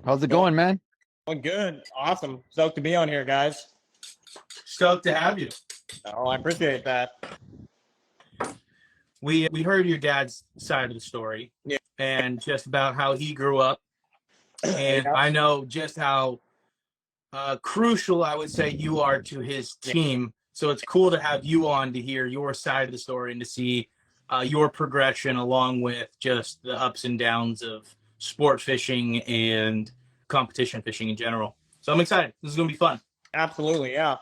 How's it going, man? Well, good. Awesome. Stoked to be on here, guys. Stoked to have you. Oh, I appreciate that. We heard your dad's side of the story, Yeah. and just about how he grew up, and Yeah. I know just how crucial I would say you are to his team. So it's cool to have you on to hear your side of the story and to see your progression along with just the ups and downs of sport fishing and competition fishing in general. So I'm excited. This is going to be fun. Absolutely, yeah.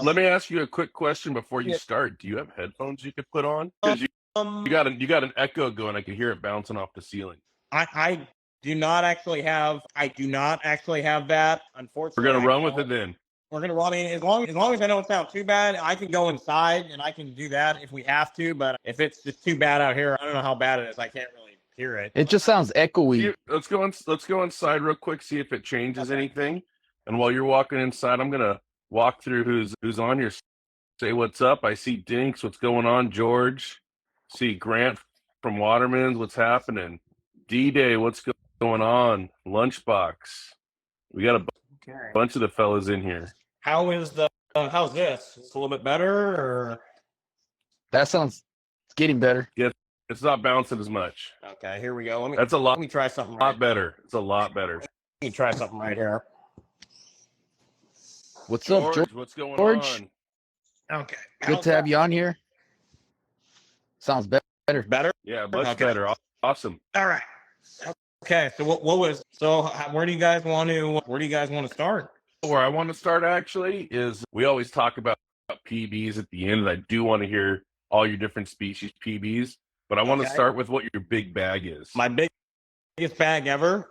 Let me ask you a quick question before you start. Do you have headphones you could put on? Because you got an echo going. I can hear it bouncing off the ceiling. I do not actually have that. Unfortunately, We're gonna run with it then. We're gonna run in as long as I don't sound too bad. I can go inside and I can do that if we have to. But if it's just too bad out here, I don't know how bad it is. I can't really hear it. It just sounds echoey. Let's go inside real quick. See if it changes anything. And while you're walking inside, I'm gonna walk through who's on here. Say what's up. I see Dinks. What's going on, George? See Grant from Waterman's. What's happening? D-Day. What's going on? Lunchbox. We got a bunch of the fellas in here. How's this? It's a little bit better, or That sounds getting better. Yeah, it's not bouncing as much. okay? Here we go. That's a lot. Let me try something. Lot better. It's a lot better. Let me try something right here. What's up, George? What's going George? on? Okay. Good to have you on here. Sounds better. Better. Yeah, much Okay. better. Awesome. All right. Okay. So where do you guys want to start? Where I want to start actually is we always talk about PBs at the end, and I do want to hear all your different species PBs, but I want to start with what your big bag is. My biggest bag ever.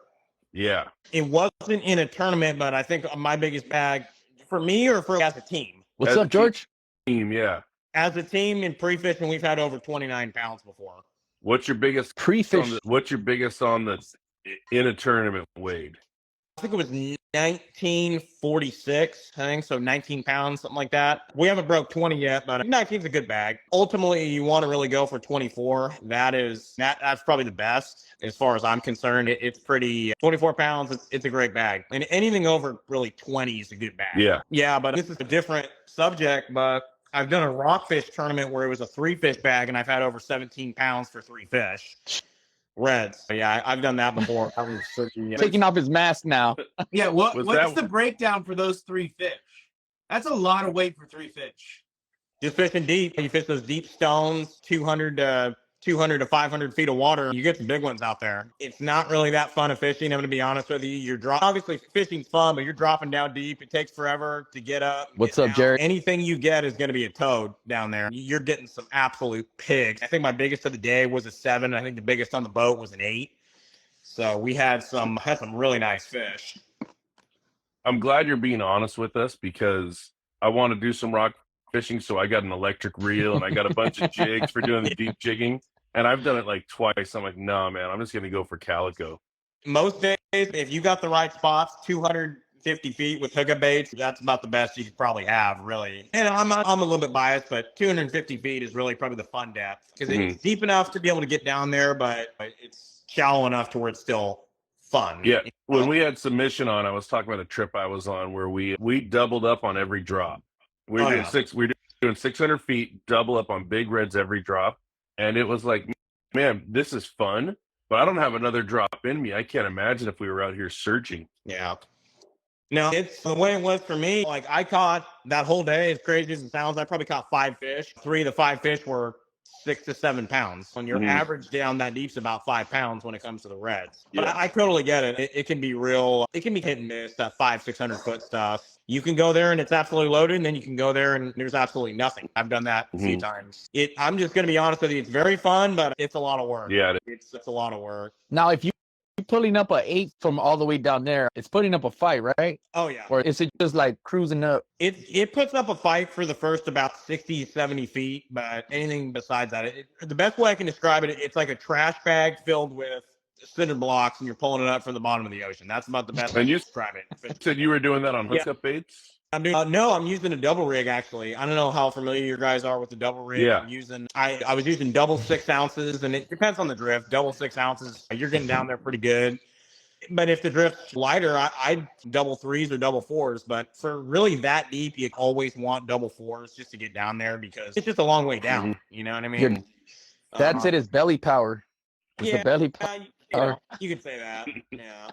Yeah. It wasn't in a tournament, but I think my biggest bag for me or for as a team. What's As up, a George? Team, yeah. As a team in pre-fishing, we've had over 29 pounds before. What's your biggest Pre-fish. What's your biggest on the in a tournament weighed? I think it was 1946, I think, so 19 pounds, something like that. We haven't broke 20 yet, but 19 is a good bag. Ultimately, you want to really go for 24. That's probably the best as far as I'm concerned. It's pretty 24 pounds. It's a great bag, and anything over really 20 is a good bag. Yeah, but this is a different subject. But I've done a rockfish tournament where it was a 3-fish bag, and I've had over 17 pounds for 3 fish. Reds. Yeah, I've done that before. I was Taking off his mask now. Yeah, what's the breakdown for those 3 fish? That's a lot of weight for 3 fish. Just fishing deep. You fish those deep stones, 200 to 500 feet of water. You get some big ones out there. It's not really that fun of fishing. I'm going to be honest with you. Obviously fishing's fun, but you're dropping down deep. It takes forever to get up. What's up, Jared? Anything you get is going to be a toad down there. You're getting some absolute pigs. I think my biggest of the day was a 7. I think the biggest on the boat was an 8. So we had some really nice fish. I'm glad you're being honest with us because I want to do some rock fishing. So I got an electric reel and I got a bunch of jigs for doing the deep jigging. And I've done it like twice. I'm like, no, man, I'm just going to go for calico. Most days, if you got the right spots, 250 feet with hookup baits, that's about the best you could probably have, really. And I'm a little bit biased, but 250 feet is really probably the fun depth because it's deep enough to be able to get down there, but it's shallow enough to where it's still fun. Yeah. When we had submission on, I was talking about a trip I was on where we doubled up on every drop. We were doing 600 feet, double up on big reds every drop. And it was like, man, this is fun, but I don't have another drop in me. I can't imagine if we were out here searching. Yeah. No, it's the way it was for me. Like I caught that whole day, as crazy as it sounds, I probably caught 5 fish. 3 of the 5 fish were 6 to 7 pounds. When your average down that deep's about 5 pounds when it comes to the reds. But I totally get it. It can be it can be hit and miss, that 500-600 foot stuff. You can go there and it's absolutely loaded, and then you can go there and there's absolutely nothing. I've done that a few times. I'm just going to be honest with you. It's very fun, but it's a lot of work. Yeah. It's a lot of work. Now, if you're pulling up a 8 from all the way down there, it's putting up a fight, right? Oh, yeah. Or is it just like cruising up? It puts up a fight for the first about 60, 70 feet, but anything besides that, the best way I can describe it, it's like a trash bag filled with cinder blocks and you're pulling it up from the bottom of the ocean. That's about the best way to describe it. You said you were doing that on hookup baits? No, I'm using a double rig actually. I don't know how familiar you guys are with the double rig. Yeah. I was using double 6 ounces, and it depends on the drift. Double 6 ounces, you're getting down there pretty good. But if the drift's lighter, I'd double threes or double fours. But for really that deep, you always want double fours just to get down there because it's just a long way down. You know what I mean? That's it. Is belly power. It's the belly power. You know, you could say that. Yeah.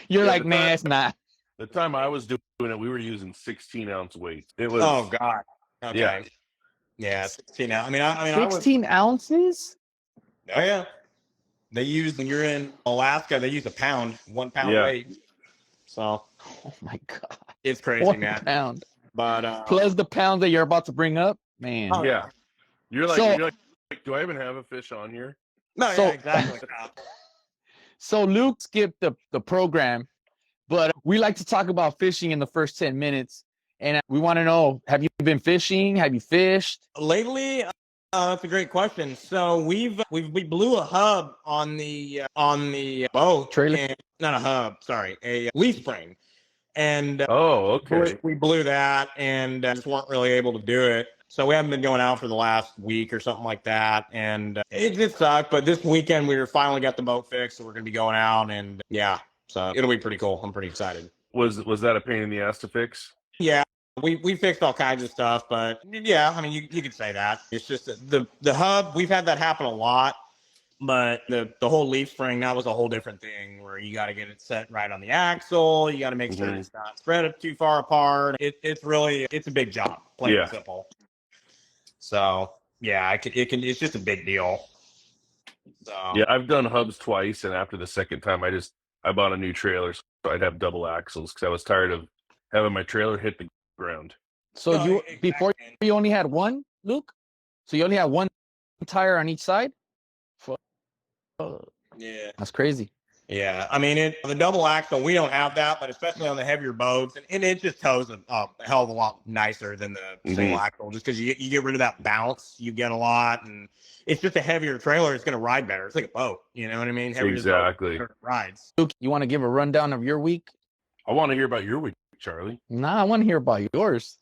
You're Yeah, like, man, it's not. The time I was doing it, we were using 16-ounce weights. It was. Oh God. Okay. Yeah. 16 ounce. I mean, 16 ounces? Oh yeah. They use when you're in Alaska, they use a pound, 1 pound weight. So. Oh my God. It's crazy, 1 man. pound. But plus the pound that you're about to bring up, man. Oh, yeah. You're like, do I even have a fish on here? No, So- yeah, exactly. So Luke skipped the program, but we like to talk about fishing in the first 10 minutes. And we want to know, have you been fishing? Have you fished? Lately, that's a great question. So we blew a hub on the boat Trailer? and, not a hub, sorry, a leaf spring, and Oh, okay. we blew that and just weren't really able to do it. So we haven't been going out for the last week or something like that, and it just sucked. But this weekend we finally got the boat fixed, so we're gonna be going out, and yeah, so it'll be pretty cool. I'm pretty excited. Was that a pain in the ass to fix? Yeah, we fixed all kinds of stuff, but yeah, I mean you could say that. It's just that the hub, we've had that happen a lot, but the whole leaf spring, that was a whole different thing where you got to get it set right on the axle. You got to make sure it's not spread too far apart. It's a big job, plain and simple. So yeah, it's just a big deal. So Yeah, I've done hubs twice, and after the second time, I bought a new trailer so I'd have double axles because I was tired of having my trailer hit the ground. So No, before you only had one, Luke? So you only had one tire on each side? yeah. That's crazy. Yeah, I mean, the double axle, we don't have that, but especially on the heavier boats, and it just tows a hell of a lot nicer than the single axle, just because you get rid of that bounce you get a lot, and it's just a heavier trailer. It's going to ride better. It's like a boat, you know what I mean? Heavier Exactly. boat rides. Luke, you want to give a rundown of your week? I want to hear about your week, Charlie. Nah, I want to hear about yours.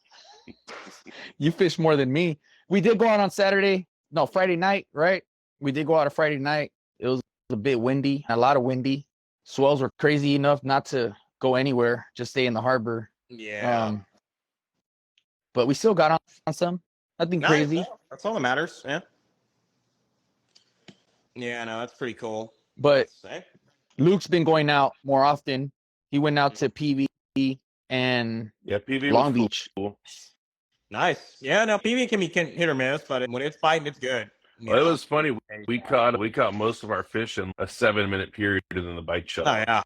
You fish more than me. We did go out on Friday night, right? We did go out on Friday night. It was a bit windy, a lot of windy. Swells were crazy enough not to go anywhere, just stay in the harbor. Yeah. But we still got on some. Nothing crazy. That's all that matters. Yeah. Yeah, no, that's pretty cool. But Luke's been going out more often. He went out to PV and PV Long was Beach. Cool. Nice. Yeah, no, PV can be hit or miss, but when it's fighting, it's good. Well, it was funny. We caught most of our fish in a 7-minute period, and then the bite shut. Oh yeah,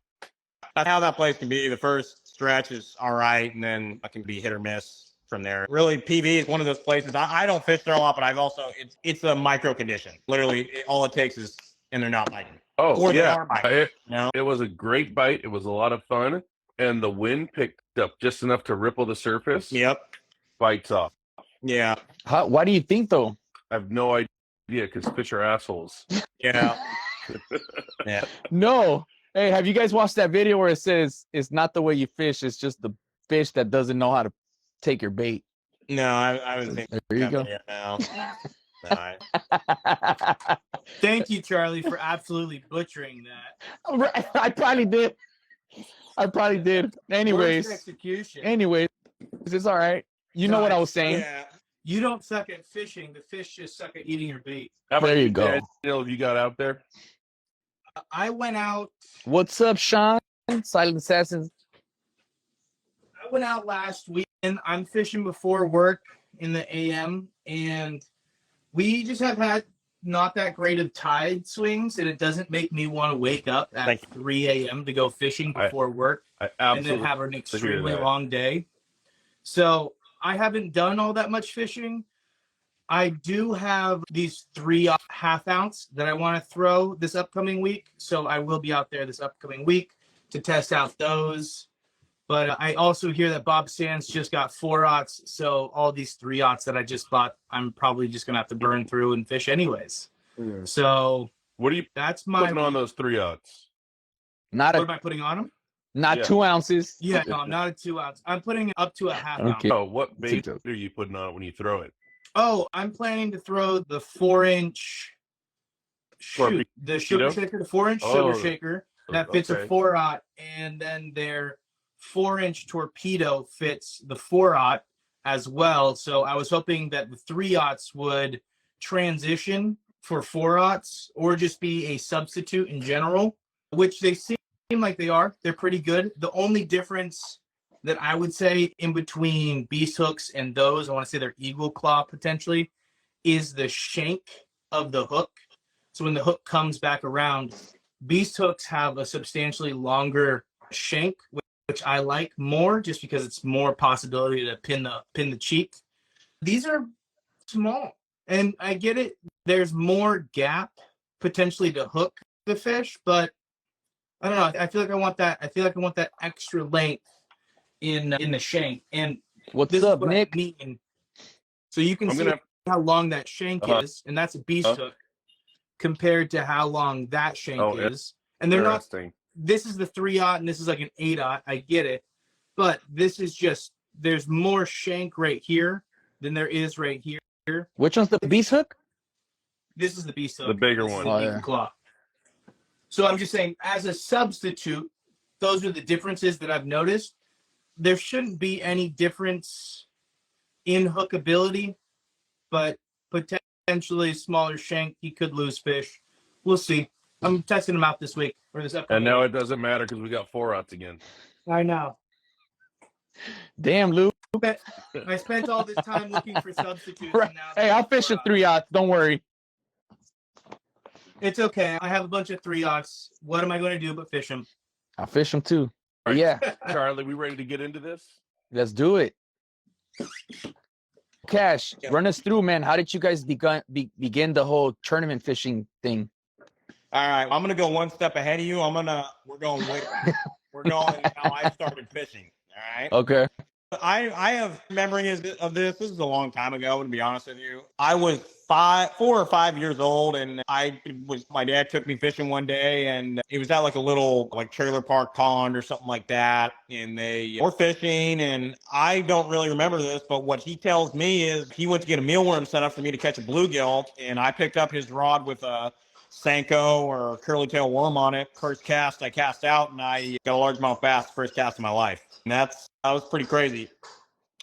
that's how that place can be. The first stretch is all right, and then it can be hit or miss from there. Really, PV is one of those places. I don't fish there a lot, but I've also it's a micro condition. Literally, all it takes is, and they're not biting. Oh Or they yeah, are biting, it was a great bite. It was a lot of fun, and the wind picked up just enough to ripple the surface. Yep. Bites off. Yeah. Why do you think though? I have no idea because fish are assholes. Yeah. Yeah. No. Hey, have you guys watched that video where it says it's not the way you fish, it's just the fish that doesn't know how to take your bait? No, I haven't seen. There you go. No. No, Thank you, Charlie, for absolutely butchering that. I probably did. Anyways, Worst execution. It's all right. You know what I was saying. Yeah. You don't suck at fishing. The fish just suck at eating your bait. How about There you go. Daniel, you got out there? I went out. What's up, Sean? Silent Assassins. I went out last weekend. I'm fishing before work in the AM, and we just have had not that great of tide swings, and it doesn't make me want to wake up at 3 a.m. to go fishing before work I and absolutely then have an extremely that. long day. So I haven't done all that much fishing. I do have these 3 half-ounce that I want to throw this upcoming week. So I will be out there this upcoming week to test out those. But I also hear that Bob Sands just got 4-aughts. So all these 3-aughts that I just bought, I'm probably just going to have to burn through and fish anyways. So What are you that's my putting on those 3-aughts? What am I putting on them? Not Yeah. 2 ounces. Yeah, no, not a 2-ounce. I'm putting it up to a half-ounce. Okay. Oh, what bait are you putting on it when you throw it? Oh, I'm planning to throw the 4-inch For a the sugar Torpedo? shaker, the 4-inch Oh. sugar shaker. that fits a Okay. 4-aught, and then their 4-inch torpedo fits the 4-aught as well. So I was hoping that the 3-aughts would transition for 4-aughts or just be a substitute in general, which they seem like they are. They're pretty good. The only difference that I would say in between beast hooks and those, I want to say they're eagle claw potentially, is the shank of the hook. So when the hook comes back around, beast hooks have a substantially longer shank, which I like more just because it's more possibility to pin the cheek. These are small, and I get it. There's more gap potentially to hook the fish, but I don't know. I feel like I want that. I feel like I want that extra length in the shank. And What's this up, is what Nick? I mean. So you can I'm see gonna. how long that shank is, and that's a beast hook compared to how long that shank is. And they're not. Interesting. This is the 3-aught, and this is like an 8-aught. I get it, but this is just there's more shank right here than there is right here. Which one's the beast hook? This is the beast hook. The bigger This is one. the Oh, eagle yeah. claw. So I'm just saying, as a substitute, those are the differences that I've noticed. There shouldn't be any difference in hookability, but potentially smaller shank, he could lose fish. We'll see. I'm testing them out this week or this upcoming And now week. it doesn't matter because we got 4-aughts again. I know. Damn, Luke. I spent all this time looking for substitutes. Right. And now Hey, I'll fish a 3-aught. Don't worry. It's okay. I have a bunch of 3-aughts. What am I going to do but fish them? I'll fish them too. All right. Yeah, Charlie, we ready to get into this? let's do it. Cash, Yeah. run us through, man. How did you guys begin the whole tournament fishing thing? All right, I'm gonna go one step ahead of you. We're going how I started fishing. All right. Okay. I have memories of this. This is a long time ago, to be honest with you. I was 4 or 5 years old, and my dad took me fishing one day, and it was at like a little like trailer park pond or something like that, and they were fishing, and I don't really remember this, but what he tells me is he went to get a mealworm set up for me to catch a bluegill, and I picked up his rod with a Senko or curly tail worm on it. First cast I cast out, and I got a largemouth bass first cast of my life. And that was pretty crazy.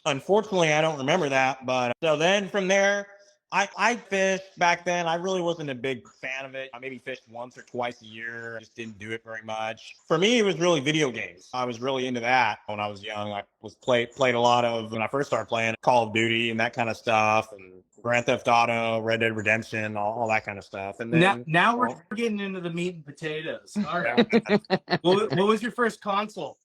Unfortunately, I don't remember that. But so then from there, I fished back then. I really wasn't a big fan of it. I maybe fished once or twice a year. I just didn't do it very much. For me, it was really video games. I was really into that when I was young. I was played a lot of, when I first started playing, Call of Duty and that kind of stuff, and Grand Theft Auto, Red Dead Redemption, all that kind of stuff. And then now we're getting into the meat and potatoes. All right. what was your first console?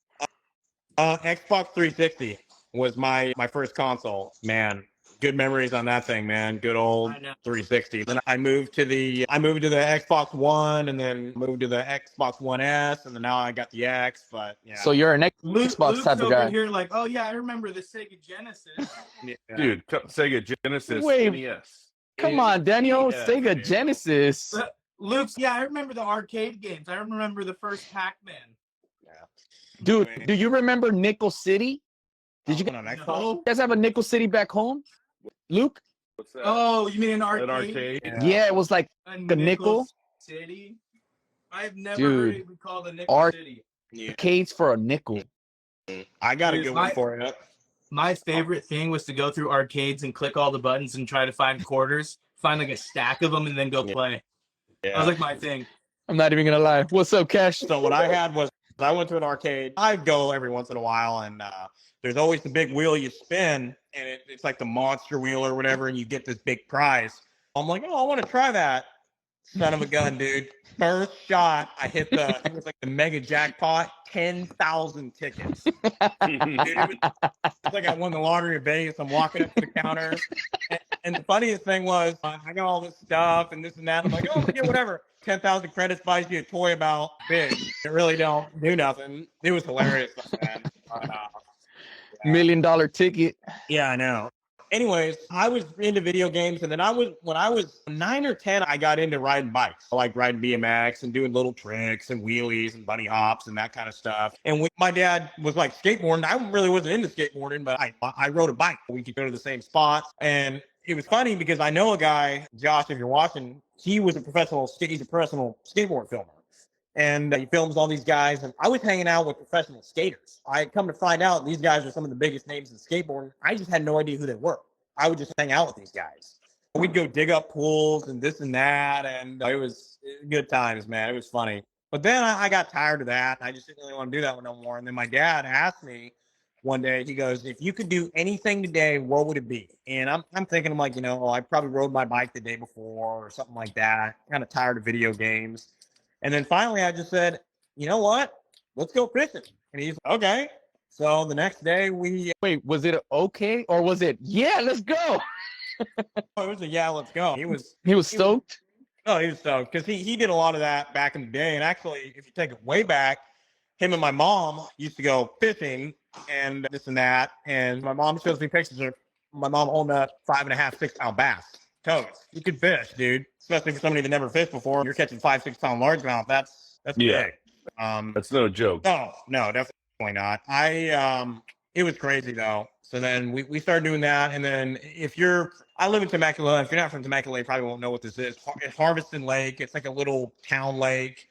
Xbox 360 was my first console. Man, good memories on that thing, man. Good old 360. Then I moved to the Xbox One, and then moved to the Xbox One S, and then now I got the X. But yeah. So you're an Luke's Xbox type of over guy. here like, oh yeah, I remember the Sega Genesis. Yeah. Dude, Sega Genesis Wait. NES. Come on, Daniel. Yeah, Sega dude. Genesis. Luke's, yeah, I remember the arcade games. I remember the first Pac-Man. Dude, do you remember Nickel City? Did you on Xbox? No. guys have a Nickel City back home? Luke? What's that? Oh, you mean an arcade? An arcade? Yeah, it was like A The nickel? City? I've never Dude. heard it called a nickel Art- city. Yeah. arcades for a nickel. I got a Dude, good one for you. My favorite thing was to go through arcades and click all the buttons and try to find quarters, find like a stack of them, and then go play. That was like my thing. I'm not even gonna lie. What's up, Cash? So what I had was, I went to an arcade. I go every once in a while, and there's always the big wheel you spin, and it's like the monster wheel or whatever, and you get this big prize. I'm like, oh, I want to try that. Son of a gun, dude. First shot, I hit I think it was like the mega jackpot, 10,000 tickets. Dude, it was like I won the lottery of Vegas. I'm walking up to the counter. And the funniest thing was, I got all this stuff and this and that. I'm like, oh, yeah, whatever. 10,000 credits buys you a toy about big. It really don't do nothing. It was hilarious. Man. $1 million ticket. Yeah, I know. Anyways, I was into video games, and then when I was 9 or 10, I got into riding bikes. I like riding BMX and doing little tricks and wheelies and bunny hops and that kind of stuff. And when my dad was like skateboarding, I really wasn't into skateboarding, but I rode a bike. We could go to the same spot. And it was funny because I know a guy, Josh, if you're watching, he's a professional skateboard filmer. And he films all these guys. And I was hanging out with professional skaters. I had come to find out these guys are some of the biggest names in skateboarding. I just had no idea who they were. I would just hang out with these guys. We'd go dig up pools and this and that. And it was good times, man. It was funny. But then I got tired of that. I just didn't really want to do that no more. And then my dad asked me one day, he goes, if you could do anything today, what would it be? And I'm thinking, I'm like, I probably rode my bike the day before or something like that. Kind of tired of video games. And then finally I just said, you know what? Let's go fishing. And he's okay. So the next day Wait, was it okay or was it let's go? it was a let's go. He was stoked. he was stoked because he did a lot of that back in the day. And actually, if you take it way back, him and my mom used to go fishing and this and that. And my mom shows me pictures of my mom holding a 5.5, 6 pound bass. Toes. You could fish, dude. Especially for somebody that never fished before. You're catching 5, 6 pound largemouth. That's big. That's no joke. No, definitely not. It was crazy though. So then we started doing that. And then I live in Temecula. If you're not from Temecula, you probably won't know what this is. It's Harveston Lake. It's like a little town lake.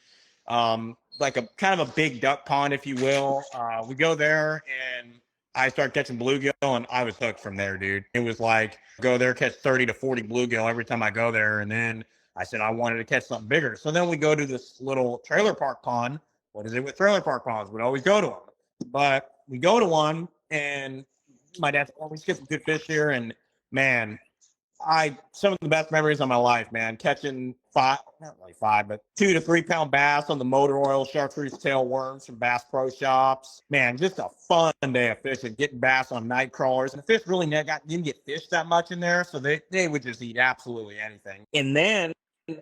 Like a kind of a big duck pond, if you will. We go there and I start catching bluegill and I was hooked from there, dude. It was like go there, catch 30 to 40 bluegill every time I go there. And then I said I wanted to catch something bigger. So then we go to this little trailer park pond. What is it with trailer park ponds? We'd always go to them. But we go to one and my dad said, well, we get some good fish here. And man, some of the best memories of my life, man, catching not really 5, but 2 to 3 pound bass on the motor oil chartreuse tail worms from Bass Pro Shops. Man, just a fun day of fishing, getting bass on night crawlers. And the fish really didn't get fished that much in there, so they would just eat absolutely anything. And then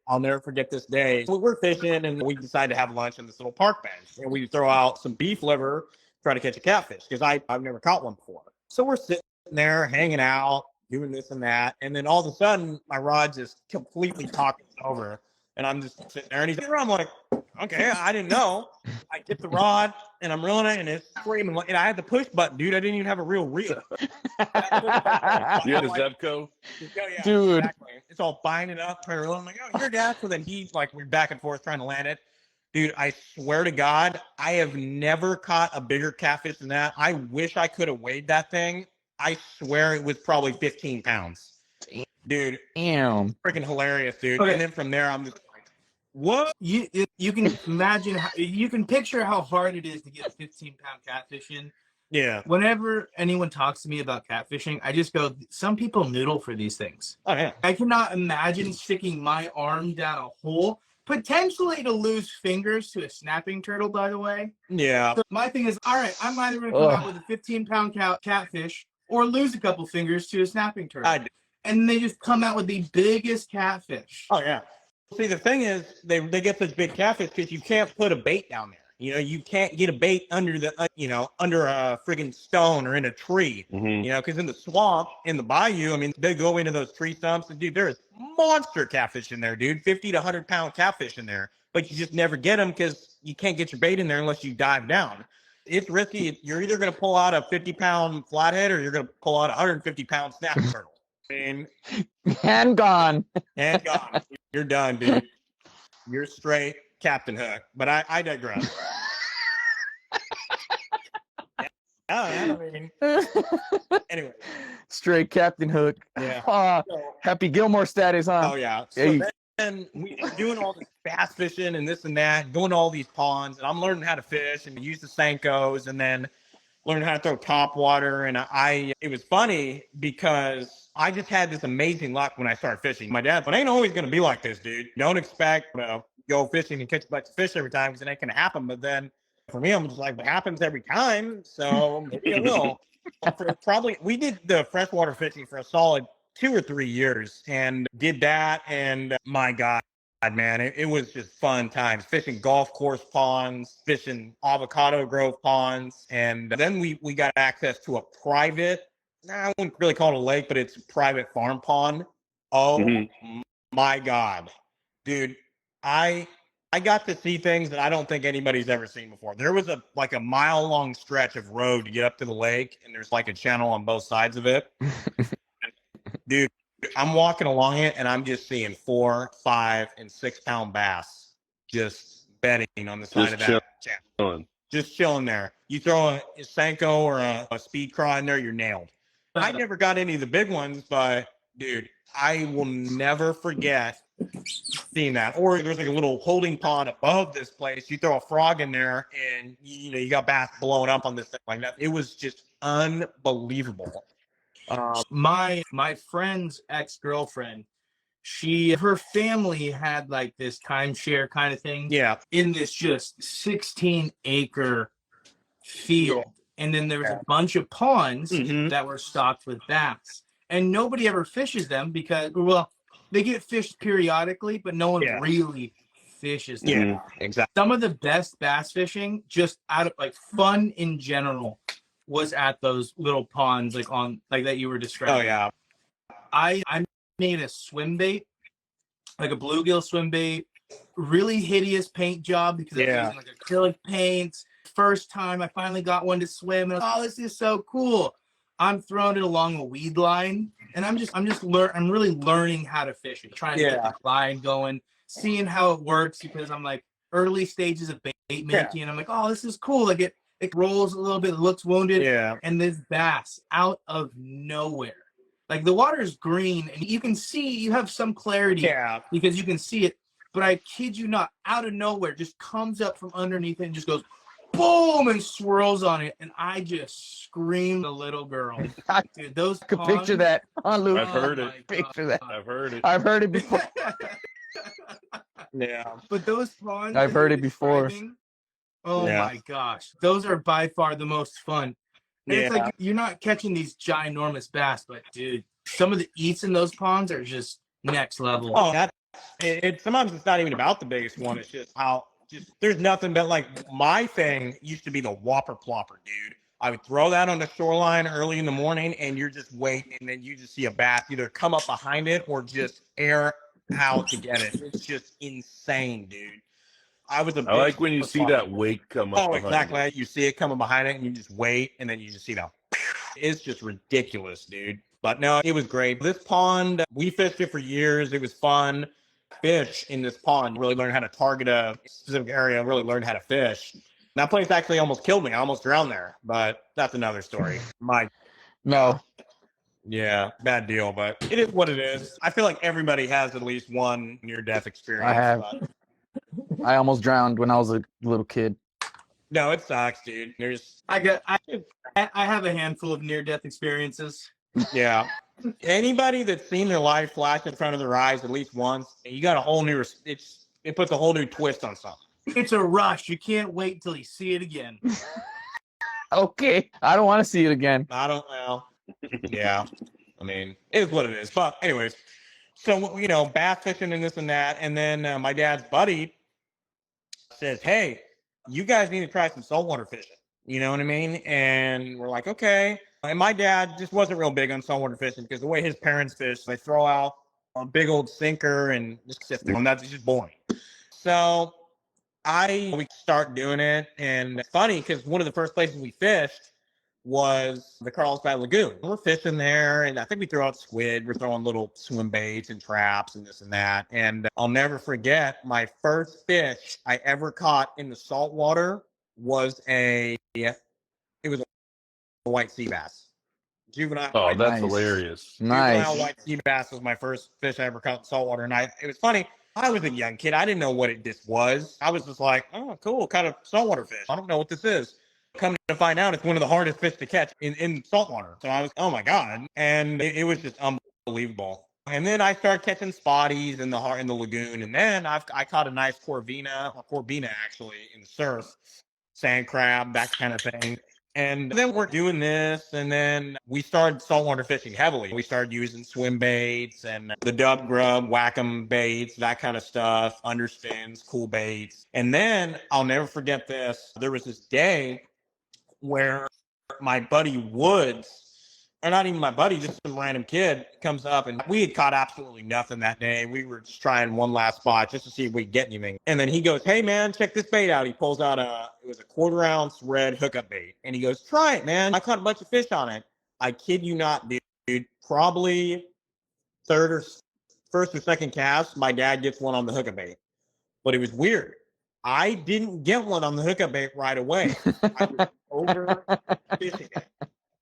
I'll never forget this day. We're fishing and we decided to have lunch on this little park bench. And we throw out some beef liver, try to catch a catfish because I've never caught one before. So we're sitting there hanging out, doing this and that. And then all of a sudden, my rod just completely cockles over. And I'm just sitting there and he's there. I'm like, okay, I didn't know. I get the rod and I'm reeling it and it's screaming. And I had the push button, dude. I didn't even have a real reel. You had a Zebco? Yeah, Dude. Exactly. It's all binding up. I'm like, oh, you're dad. So then he's like, we're back and forth trying to land it. Dude, I swear to God, I have never caught a bigger catfish than that. I wish I could have weighed that thing. I swear it was probably 15 pounds. Dude, Damn. freaking hilarious, dude. Okay. And then from there, I'm just like, what? You can imagine you can picture how hard it is to get a 15-pound catfish in. Yeah. Whenever anyone talks to me about catfishing, I just go, some people noodle for these things. Oh, yeah. I cannot imagine sticking my arm down a hole, potentially to lose fingers to a snapping turtle, by the way. Yeah. So my thing is, all right, I'm either going to come out with a 15-pound catfish or lose a couple fingers to a snapping turtle. And they just come out with the biggest catfish. Oh, yeah. See, the thing is, they get such big catfish because you can't put a bait down there. You can't get a bait under under a friggin' stone or in a tree, because in the swamp, in the bayou, I mean, they go into those tree stumps and dude, there's monster catfish in there, dude, 50 to 100 pound catfish in there, but you just never get them because you can't get your bait in there unless you dive down. It's risky. You're either going to pull out a 50-pound flathead or you're going to pull out a 150-pound snapping turtle. I mean, And gone. and gone. You're done, dude. You're straight Captain Hook. But I digress. I mean, anyway. Straight Captain Hook. Yeah. Happy Gilmore status, huh? Oh, yeah. So Hey. then we were doing all this bass fishing and this and that, going to all these ponds, and I'm learning how to fish and use the Senkos and then learning how to throw top water. And it was funny because I just had this amazing luck when I started fishing. My dad, but it ain't always going to be like this, dude. Don't expect to go fishing and catch a bunch of fish every time because it ain't going to happen. But then for me, I'm just like, it happens every time. So maybe it will. We did the freshwater fishing for a solid 2 or 3 years and did that. And my God, man, it was just fun times fishing golf course ponds, fishing avocado grove ponds. And then we got access to a private, I wouldn't really call it a lake, but it's a private farm pond. Oh my God, dude. I got to see things that I don't think anybody's ever seen before. There was a mile-long stretch of road to get up to the lake, and there's like a channel on both sides of it. Dude, I'm walking along it, and I'm just seeing 4, 5, and 6 pound bass just bedding on the side of that. Chilling. Just chilling there. You throw a Senko or a speed craw in there, you're nailed. I never got any of the big ones, but dude, I will never forget seeing that. Or there's like a little holding pond above this place. You throw a frog in there, and you got bass blowing up on this thing like that. It was just unbelievable. My friend's ex-girlfriend, her family had like this timeshare kind of thing. Yeah. In this just 16-acre field. And then there was a bunch of ponds that were stocked with bass. And nobody ever fishes them because, well, they get fished periodically, but no one really fishes them. Yeah, exactly. Some of the best bass fishing, just out of like fun in general, was at those little ponds like that you were describing. Oh yeah. I made a swim bait, like a bluegill swim bait, really hideous paint job because I was using like acrylic paints. First time I finally got one to swim, and I was, this is so cool. I'm throwing it along a weed line, and I'm really learning how to fish it, trying to get the line going, seeing how it works, because I'm like early stages of bait making, and I'm like, oh, this is cool. Like it rolls a little bit, it looks wounded, and this bass out of nowhere. Like the water is green, and you can see, you have some clarity because you can see it, but I kid you not, out of nowhere, just comes up from underneath it and just goes boom and swirls on it, and I just screamed, a little girl. Dude, those I could picture that on Luke. I've heard it. Picture that. I've heard it. I've heard it before. But those ponds, I've heard it before. Oh my gosh, those are by far the most fun. And it's like you're not catching these ginormous bass, but dude, some of the eats in those ponds are just next level. Oh, sometimes it's not even about the biggest one. It's just how there's nothing but, like, my thing used to be the whopper plopper, dude. I would throw that on the shoreline early in the morning, and you're just waiting, and then you just see a bass either come up behind it or just air out to get it. It's just insane, dude. I like when you see that wake come up. Oh, exactly. It. You see it coming behind it, and you just wait, and then you just see that. It's just ridiculous, dude. But no, it was great. This pond, we fished it for years. It was fun. Fish in this pond, really learned how to target a specific area, really learned how to fish. That place actually almost killed me. I almost drowned there, but that's another story. Yeah, bad deal, but it is what it is. I feel like everybody has at least one near-death experience. I have. I almost drowned when I was a little kid. No, it sucks, dude. I have a handful of near-death experiences. Yeah. Anybody that's seen their life flash in front of their eyes at least once, you got a whole new, it puts a whole new twist on something. It's a rush. You can't wait until you see it again. Okay. I don't want to see it again. Yeah. I mean, it is what it is. But anyways, so, bass fishing and this and that. And then my dad's buddy says, hey, you guys need to try some saltwater fishing. You know what I mean? And we're like, okay. And my dad just wasn't real big on saltwater fishing because the way his parents fish, they throw out a big old sinker and just sit there, and that's just boring. So we start doing it, and it's funny because one of the first places we fished was the Carlsbad Lagoon. We're fishing there, and I think we throw out squid. We're throwing little swim baits and traps and this and that. And I'll never forget my first fish I ever caught in the saltwater was a white sea bass. Juvenile. Oh, that's hilarious. Nice. Juvenile white sea bass was my first fish I ever caught in saltwater. And it was funny. I was a young kid. I didn't know what this was. I was just like, oh, cool, kind of saltwater fish. I don't know what this is. Come to find out, it's one of the hardest fish to catch in saltwater. So I was, oh my God. And it was just unbelievable. And then I started catching spotties in the lagoon. And then I caught a nice corvina actually in the surf, sand crab, that kind of thing. And then we're doing this, and then we started saltwater fishing heavily. We started using swim baits and the dub grub, whack-em baits, that kind of stuff, underspins, cool baits. And then I'll never forget this. There was this day where my buddy Woods, or not even my buddy, just some random kid comes up, and we had caught absolutely nothing that day. We were just trying one last spot just to see if we could get anything. And then he goes, hey man, check this bait out. He pulls out it was a 1/4 ounce red hookup bait. And he goes, try it, man. I caught a bunch of fish on it. I kid you not, dude. Probably first or second cast, my dad gets one on the hookup bait. But it was weird. I didn't get one on the hookup bait right away. I was overfishing it.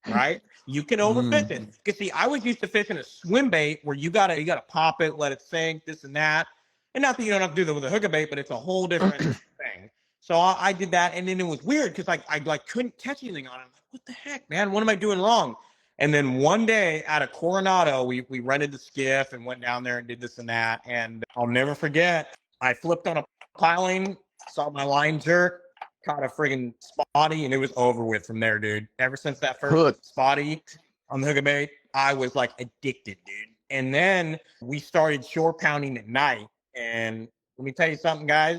Right? You can overfish it. Because see, I was used to fishing a swim bait where you gotta pop it, let it sink, this and that. And not that you don't have to do that with a hookup bait, but it's a whole different thing. So I did that, and then it was weird because I like couldn't catch anything on it. I'm like, what the heck, man? What am I doing wrong? And then one day out of Coronado, we rented the skiff and went down there and did this and that. And I'll never forget, I flipped on a piling, saw my line jerk, caught a friggin' spotty, and it was over with from there, dude. Ever since that first spotty on the hookup bait, I was like addicted, dude. And then we started shore pounding at night. And let me tell you something, guys.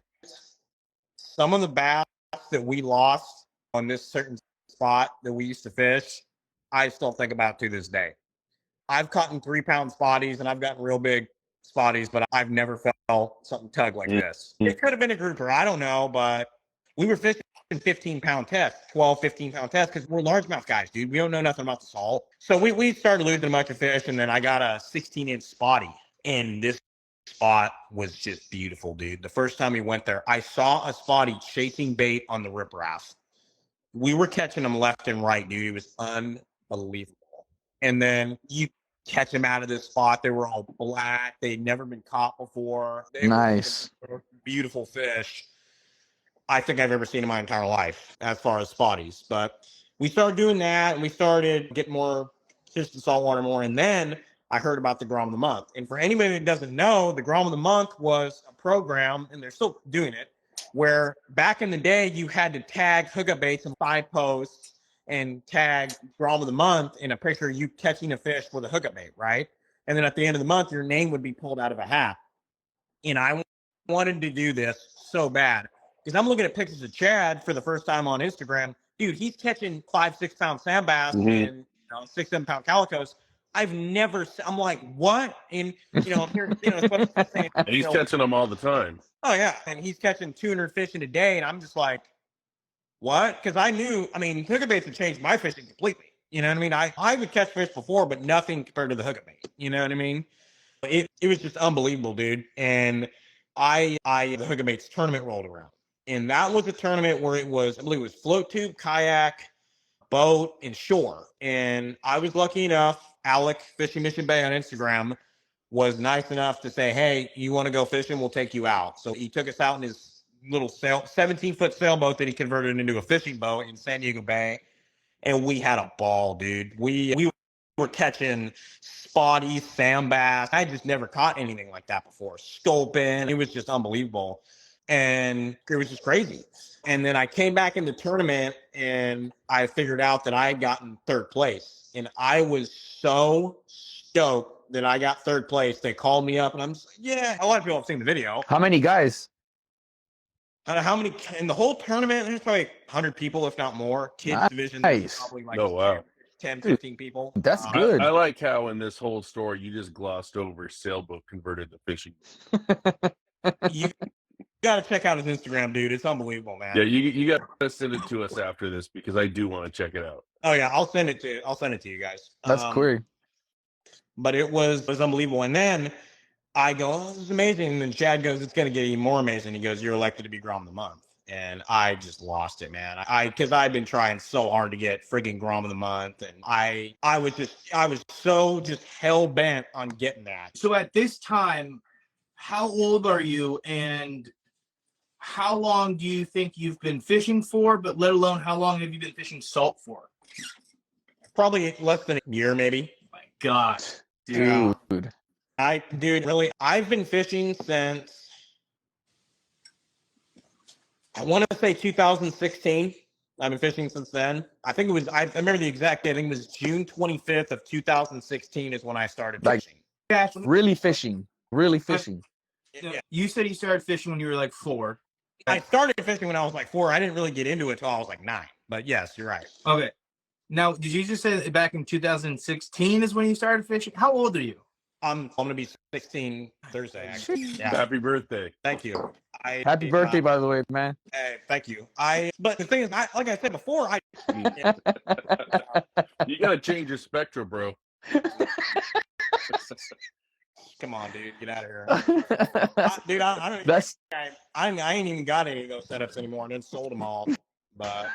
Some of the bass that we lost on this certain spot that we used to fish, I still think about to this day. I've caught in 3-pound spotties and I've gotten real big spotties, but I've never felt something tug like this. It could have been a grouper, I don't know, but we were fishing 15-pound tests, 12, 15-pound tests, because we're largemouth guys, dude. We don't know nothing about the salt. So we started losing a bunch of fish, and then I got a 16-inch spotty, and this spot was just beautiful, dude. The first time we went there, I saw a spotty chasing bait on the riprap. We were catching them left and right, dude. It was unbelievable. And then you catch them out of this spot. They were all black. They'd never been caught before. They were beautiful fish I think I've ever seen in my entire life as far as spotties. But we started doing that, and we started getting more fish in saltwater more. And then I heard about the Grom of the Month. And for anybody that doesn't know, the Grom of the Month was a program, and they're still doing it, where back in the day, you had to tag hookup baits in 5 posts and tag Grom of the Month in a picture of you catching a fish with a hookup bait, right? And then at the end of the month, your name would be pulled out of a hat. And I wanted to do this so bad because I'm looking at pictures of Chad for the first time on Instagram. Dude, he's catching 5-6 pound sand bass and 6-7 pound calicos. I've never. I'm like, what? And I'm here. Saying, he's catching them all the time. Oh yeah, and he's catching 200 fish in a day, and I'm just like, what? Because I knew. I mean, hookup baits have changed my fishing completely. You know what I mean? I would catch fish before, but nothing compared to the hookup bait. You know what I mean? It was just unbelievable, dude. And the hookup baits tournament rolled around, and that was a tournament where it was, I believe it was float tube, kayak, boat, and shore. And I was lucky enough. Alec Fishing Mission Bay on Instagram was nice enough to say, hey, you want to go fishing? We'll take you out. So he took us out in his little 17-foot sailboat that he converted into a fishing boat in San Diego Bay. And we had a ball, dude. We were catching spotty, sand bass. I just never caught anything like that before. Sculpin. It was just unbelievable. And it was just crazy. And then I came back in the tournament and I figured out that I had gotten 3rd place. And I was so stoked that I got 3rd place. They called me up and I'm just like, yeah. A lot of people have seen the video. How many guys? How many in the whole tournament? There's probably 100 people, if not more. Kids division, probably like 10, 15 people. That's good. I like how in this whole story you just glossed over sailboat converted to fishing. You got to check out his Instagram, dude. It's unbelievable, man. Yeah, you got to send it to us after this because I do want to check it out. Oh yeah, I'll send it to you guys. That's cool. But it was unbelievable. And then I go, oh, this is amazing. And then Chad goes, it's going to get even more amazing. He goes, you're elected to be Grom of the Month. And I just lost it, man. Because I've been trying so hard to get friggin' Grom of the Month. And I was so just hell bent on getting that. So at this time, how old are you and how long do you think you've been fishing for, but let alone how long have you been fishing salt for? Probably less than a year, maybe. Oh my God. Dude. Really, I've been fishing since, I want to say 2016. I've been fishing since then. I think it was, I remember the exact date. I think it was June 25th of 2016 is when I started fishing. Really fishing. Yeah. You said you started fishing when you were like 4. I started fishing when I was like 4. I didn't really get into it until I was like 9. But yes, you're right. Okay. Now, did you just say that back in 2016 is when you started fishing? How old are you? I'm going to be 16 Thursday, actually. Yeah. Happy birthday. Thank you. Happy birthday, by the way, man. Hey, thank you. But the thing is, like I said before, You got to change your spectrum, bro. Come on, dude, get out of here. Dude, I don't. That's I ain't even got any of those setups anymore. I done sold them all. But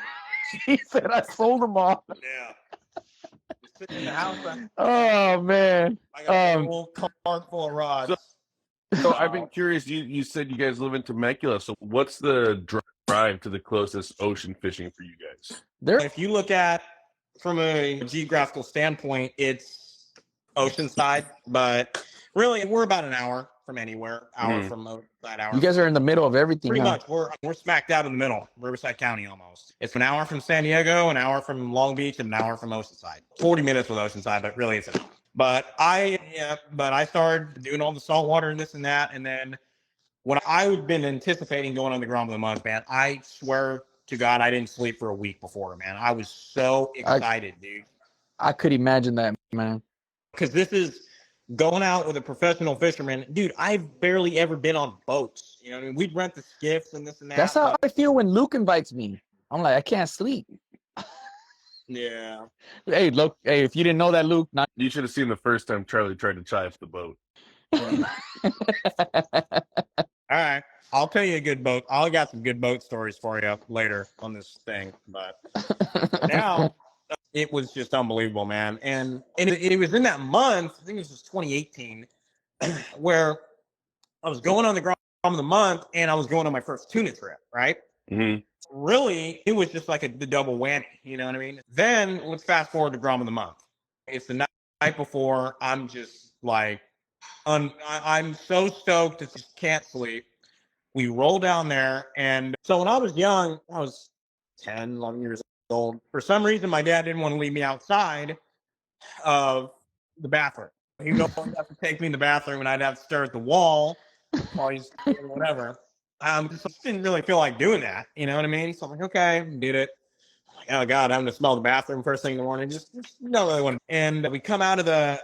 he said I sold them all. yeah, just sitting in the house. Oh man. I got a whole cart full of rods. So I've been curious. You said you guys live in Temecula. So what's the drive to the closest ocean fishing for you guys? If you look at from a geographical standpoint, it's oceanside, but really we're about an hour from anywhere. From that hour. You guys are in the middle of everything. Pretty huh? much. We're smack dab in the middle, Riverside County almost. It's an hour from San Diego, an hour from Long Beach, and an hour from Oceanside. 40 minutes with Oceanside, but really it's an hour. But I started doing all the saltwater and this and that, and then when I've been anticipating going on the Grom of the Month, man, I swear to God, I didn't sleep for a week before, man. I was so excited, dude. I could imagine that, man. Because this is going out with a professional fisherman. Dude, I've barely ever been on boats. You know what I mean? We'd rent the skiffs and this and that. That's how I feel when Luke invites me. I'm like, I can't sleep. Yeah. Hey, look, hey, if you didn't know that, Luke, not You should have seen the first time Charlie tried to chive the boat. All right. I'll tell you a good boat. I got some good boat stories for you later on this thing. But now it was just unbelievable, man. And it was in that month, I think it was just 2018, where I was going on the Grom of the Month and I was going on my first tuna trip, right? Mm-hmm. Really, it was just like the double whammy, you know what I mean? Then let's fast forward to Grom of the Month. It's the night before. I'm just like, I'm so stoked that just can't sleep. We roll down there. And so when I was young, I was 10, 11 years old. For some reason, my dad didn't want to leave me outside of the bathroom. He'd have to take me in the bathroom and I'd have to stare at the wall while he's doing whatever. So I didn't really feel like doing that. You know what I mean? So I'm like, okay, did it. Like, oh God, I'm gonna smell the bathroom first thing in the morning. Just don't really want to. And we come out of the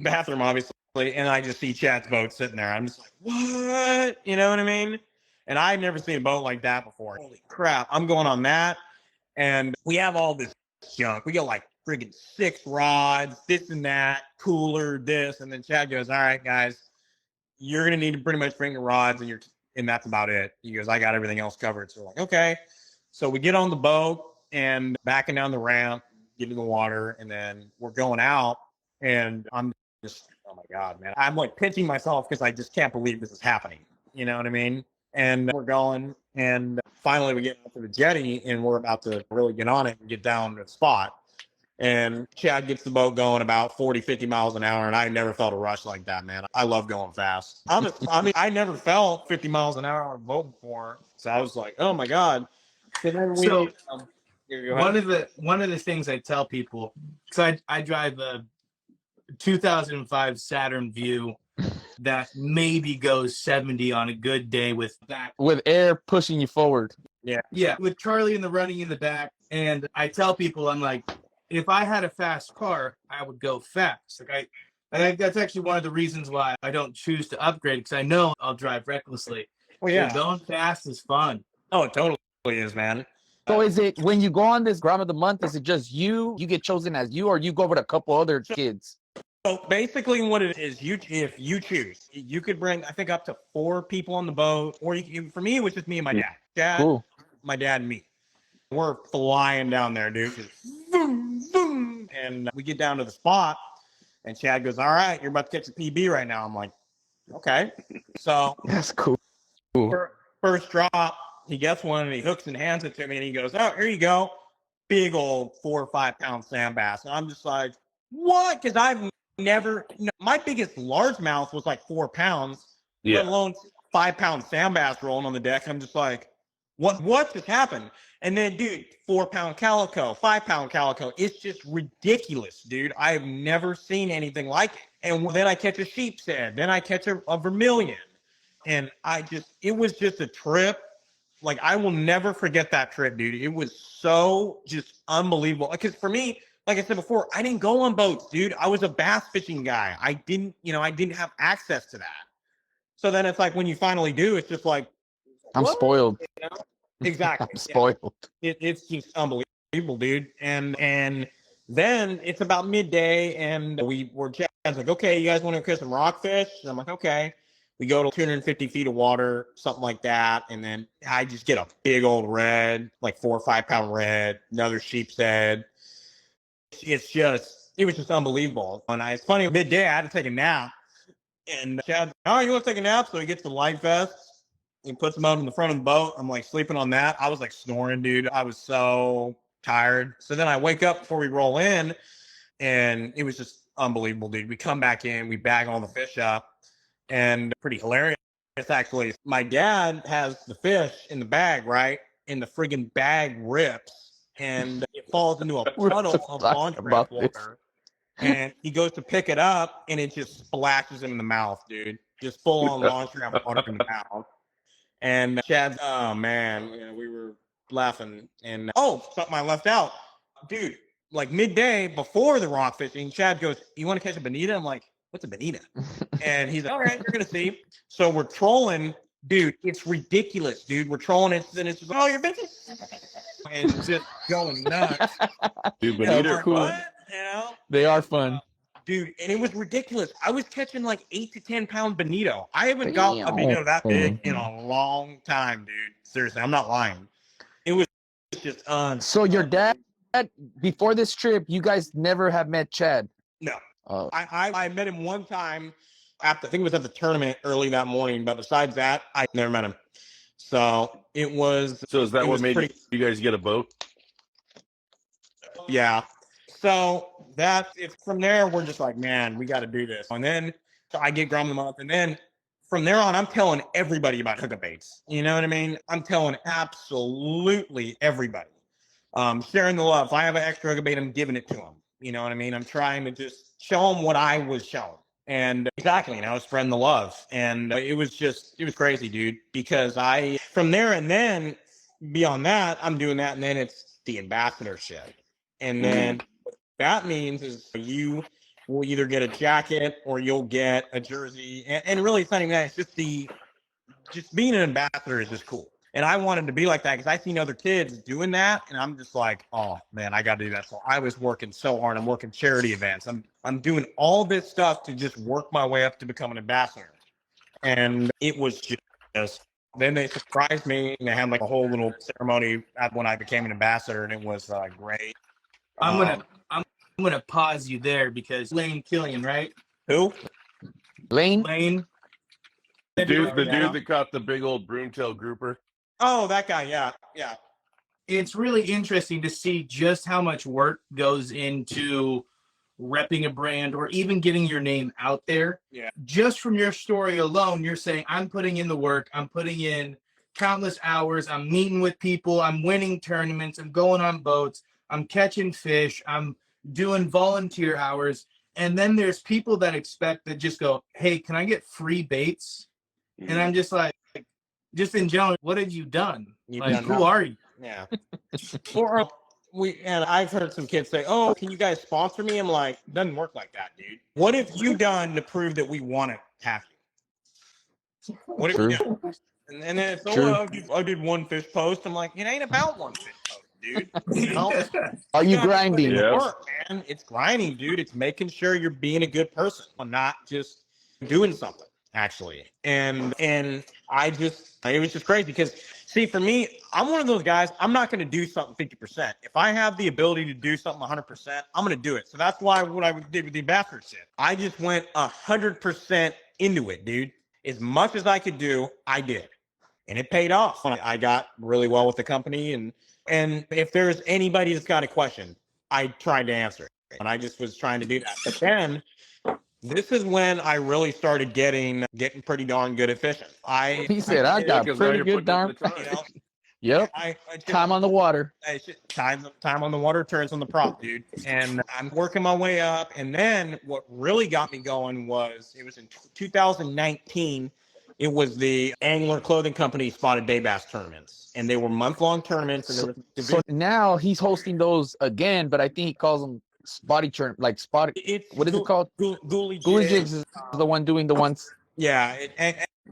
bathroom, obviously, and I just see Chad's boat sitting there. I'm just like, what? You know what I mean? And I'd never seen a boat like that before. Holy crap. I'm going on that. And we have all this junk. We got like friggin' 6 rods, this and that, cooler, this. And then Chad goes, all right, guys, you're going to need to pretty much bring the rods and that's about it. He goes, I got everything else covered. So we're like, okay. So we get on the boat and backing down the ramp, get in the water, and then we're going out. And I'm just, oh my God, man. I'm like pinching myself because I just can't believe this is happening. You know what I mean? And we're going, and finally we get up to the jetty and we're about to really get on it and get down to the spot. And Chad gets the boat going about 40, 50 miles an hour. And I never felt a rush like that, man. I love going fast. I never felt 50 miles an hour on a boat before. So I was like, oh my God. So one of the things I tell people, because I drive a 2005 Saturn View that maybe goes 70 on a good day with air pushing you forward. Yeah, with Charlie in the running in the back. And I tell people, I'm like, if I had a fast car, I would go fast. I think that's actually one of the reasons why I don't choose to upgrade, because I know I'll drive recklessly. Well, yeah. So going fast is fun. Oh, it totally is, man. So is it when you go on this Grom of the Month, is it just you get chosen as you, or you go with a couple other kids? So basically what it is, if you choose, you could bring, I think, up to 4 people on the boat, or for me, it was just me and my dad. Cool. My dad and me. We're flying down there, dude. Just boom, boom. And we get down to the spot, and Chad goes, all right, you're about to catch a PB right now. I'm like, okay. So That's cool. First drop, he gets one, and he hooks and hands it to me, and he goes, oh, here you go. Big old 4 or 5 pound sand bass. And I'm just like, what? Because I've never, my biggest largemouth was like 4 pounds, let alone 5 pound sand bass rolling on the deck. I'm just like, what just happened? And then, dude, 4 pound calico, 5 pound calico. It's just ridiculous, dude. I've never seen anything like it. And then I catch a sheep's head. Then I catch a vermilion. And it was just a trip. Like, I will never forget that trip, dude. It was so just unbelievable. Because for me, like I said before, I didn't go on boats, dude. I was a bass fishing guy. I didn't have access to that. So then it's like when you finally do, it's just like, I'm spoiled. Exactly. I'm spoiled. It's just unbelievable, dude. And Then it's about midday, and Chad's like, okay, you guys want to catch some rockfish? And I'm like, okay. We go to 250 feet of water, something like that. And then I just get a big old red, like 4 or 5 pound red, another sheep's head. It was just unbelievable. And it's funny, midday, I had to take a nap. And Chad, oh, you want to take a nap? So he gets the life vest. He puts them out in the front of the boat. I'm like sleeping on that. I was like snoring, dude. I was so tired. So then I wake up before we roll in, and it was just unbelievable, dude. We come back in, we bag all the fish up, and pretty hilarious, actually. My dad has the fish in the bag, right? And the friggin' bag rips, and it falls into a puddle of launch ramp water. And he goes to pick it up, and it just splashes him in the mouth, dude. Just full on launch ramp water in the mouth. And Chad's, oh man, we were laughing. And something I left out, dude. Like midday before the rock fishing, Chad goes, "You want to catch a bonita?" I'm like, "What's a bonita?" And he's like, "All right, you're gonna see." So we're trolling, dude. It's ridiculous, dude. We're trolling it, and it's just, "Oh, you're fishing," and it's just going nuts. Dude, bonita are cool. What? They are fun. Dude, and it was ridiculous. I was catching like 8 to 10 pound bonito. I haven't got a bonito that big in a long time, dude. Seriously, I'm not lying. It was just So your dad, before this trip, you guys never have met Chad? No. Oh. I met him one time I think it was at the tournament early that morning, but besides that, I never met him. So it was. So is that what made you guys get a boat? Yeah. So from there, we're just like, man, we got to do this. And then so I get Grum the month, and then from there on, I'm telling everybody about hookup baits. You know what I mean? I'm telling absolutely everybody. Sharing the love. If I have an extra hookup bait, I'm giving it to them. You know what I mean? I'm trying to just show them what I was shown. And exactly, spreading the love. And it was crazy, dude, because from there and then beyond that, I'm doing that. And then it's the ambassadorship. And then what that means is you will either get a jacket or you'll get a jersey. And really, it's not even that. It's just being an ambassador is just cool. And I wanted to be like that because I seen other kids doing that, and I'm just like, oh man, I got to do that. So I was working so hard. I'm working charity events. I'm doing all this stuff to just work my way up to become an ambassador. And it was just. Then they surprised me, and they had like a whole little ceremony when I became an ambassador, and it was great. I'm gonna pause you there because Lane Killian, right? Who? Lane. The dude that caught the big old broomtail grouper. Oh, that guy. Yeah. It's really interesting to see just how much work goes into repping a brand or even getting your name out there. Yeah. Just from your story alone, you're saying, I'm putting in the work. I'm putting in countless hours. I'm meeting with people. I'm winning tournaments. I'm going on boats. I'm catching fish. I'm doing volunteer hours. And then there's people that expect that just go, hey, can I get free baits? And I'm just like, just in general, what have you done? Who are you? Yeah. And I've heard some kids say, oh, can you guys sponsor me? I'm like, doesn't work like that, dude. What have you done to prove that we want to have you? What have you done? And then it's, I did one fish post. I'm like, it ain't about one fish post, dude. Are you grinding? Work, man. It's grinding, dude. It's making sure you're being a good person, not just doing something. Actually, and it was just crazy because see, for me, I'm one of those guys. I'm not going to do something 50%. If I have the ability to do something 100%, I'm going to do it. So that's why what I did with the ambassadorship, I just went 100% into it, dude. As much as I could do, I did, and it paid off. I got really well with the company, and if there's anybody that's got a question, I tried to answer it, and I just was trying to do that. But then. This is when I really started getting pretty darn good at fishing. He said, I got pretty good darn. Yep. Time on the water. Time on the water turns on the prop, dude. And I'm working my way up. And then what really got me going was it was in 2019. It was the Angler Clothing Company Spotted Bay Bass tournaments, and they were month-long tournaments. And so now he's hosting those again, but I think he calls them spotty churn, like spotty. What is it called? Gooly Jigs is the one doing the ones. Yeah,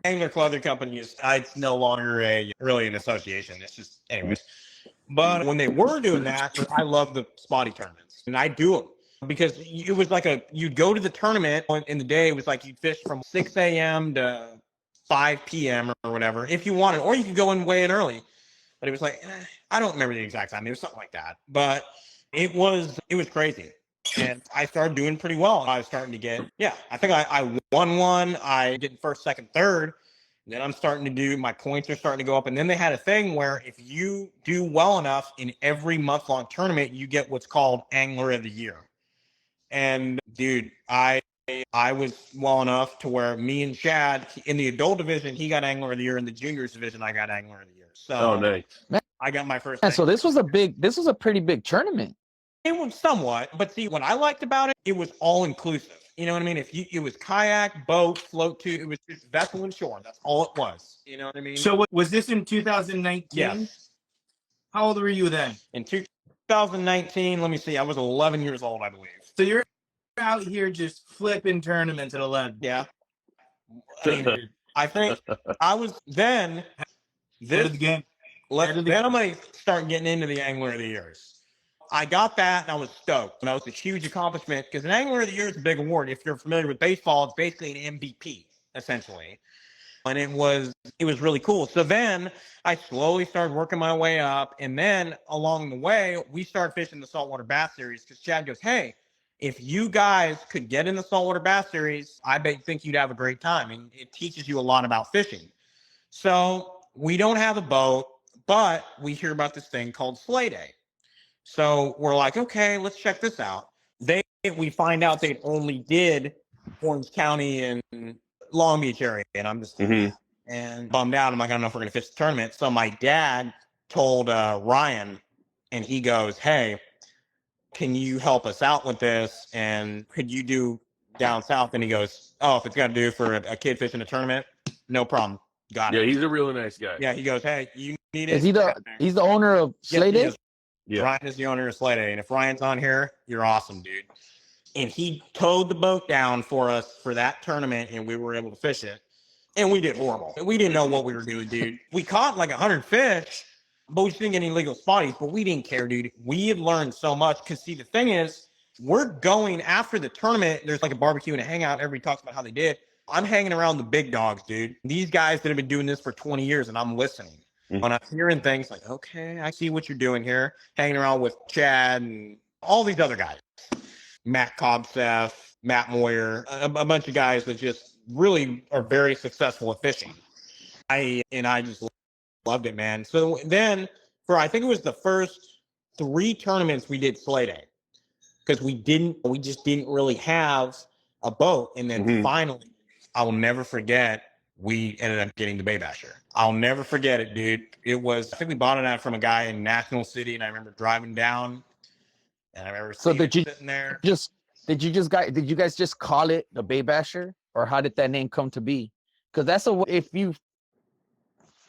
Angler Clothing Company is. It's no longer really an association. It's just anyways. But when they were doing that, I love the spotty tournaments, and I do them because it was like you'd go to the tournament in the day. It was like you'd fish from 6 a.m. to 5 p.m. or whatever if you wanted, or you could go in way in early. But it was like, I don't remember the exact time. It was something like that. But it was crazy. And I started doing pretty well. I was starting to get, I think I won one. I did first, second, third. Then I'm starting to do, my points are starting to go up. And then they had a thing where if you do well enough in every month-long tournament, you get what's called Angler of the Year. And dude, I was well enough to where me and Chad in the adult division, he got Angler of the Year. In the juniors division, I got Angler of the Year. So nice. I got my first. And so this was a pretty big tournament. It was somewhat, but see, what I liked about it, it was all inclusive. You know what I mean? It was kayak, boat, float tube. It was just vessel and shore. That's all it was. You know what I mean? So was this in 2019? Yes. How old were you then? In 2019, let me see. I was 11 years old, I believe. So you're out here just flipping tournaments at 11. Yeah. I think I was then. This of the game. Then I'm going to start getting into the Angler of the Years. I got that and I was stoked. And that was a huge accomplishment because an Angler of the Year is a big award. If you're familiar with baseball, it's basically an MVP, essentially. And it was really cool. So then I slowly started working my way up. And then along the way, we started fishing the Saltwater Bass Series because Chad goes, hey, if you guys could get in the Saltwater Bass Series, I think you'd have a great time. And it teaches you a lot about fishing. So we don't have a boat, but we hear about this thing called Sleigh Day. So we're like, okay, let's check this out. We find out they only did Orange County and Long Beach area. And I'm just and bummed out. I'm like, I don't know if we're going to fish the tournament. So my dad told Ryan, and he goes, hey, can you help us out with this? And could you do down south? And he goes, oh, if it's got to do for a kid fishing a tournament, no problem. Got it. Yeah, he's a really nice guy. Yeah, he goes, hey, you need it. He's the owner of Sleigh Day? Yeah. Ryan is the owner of Sleigh Day. And if Ryan's on here, you're awesome, dude. And he towed the boat down for us for that tournament, and we were able to fish it. And we did horrible. We didn't know what we were doing, dude. We caught like 100 fish, but we just didn't get any legal spotties. But we didn't care, dude. We had learned so much. Because, see, the thing is, we're going after the tournament. There's like a barbecue and a hangout. Everybody talks about how they did. I'm hanging around the big dogs, dude. These guys that have been doing this for 20 years, and I'm listening. When I'm hearing things like, okay, I see what you're doing here. Hanging around with Chad and all these other guys. Matt Cobseth, Matt Moyer, a bunch of guys that just really are very successful at fishing. I just loved it, man. So then I think it was the first 3 tournaments we did Sleigh Day. Because we just didn't really have a boat. And then finally, I will never forget, we ended up getting the Bay Basher. I'll never forget it, dude. I think we bought it out from a guy in National City, and I remember driving down, and I remember sitting there. Did you guys just call it the Bay Basher, or how did that name come to be? Because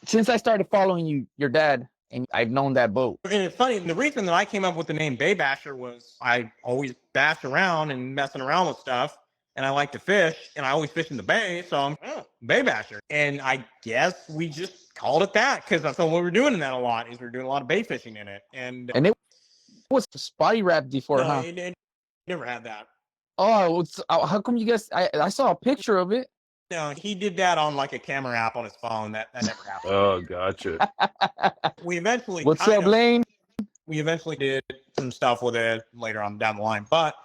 since I started following your dad, and I've known that boat. And it's funny, the reason that I came up with the name Bay Basher was I always bass around and messing around with stuff. And I like to fish, and I always fish in the bay, so I'm Bay Basher. And I guess we just called it that because that's what we were doing in that a lot. We're doing a lot of bay fishing in it, and it was spotty wrapped before, no, huh? It never had that. Oh, how come you guys? I saw a picture of it. No, he did that on like a camera app on his phone. That never happened. Oh, gotcha. We eventually. What's up, Lane? We eventually did some stuff with it later on down the line, but.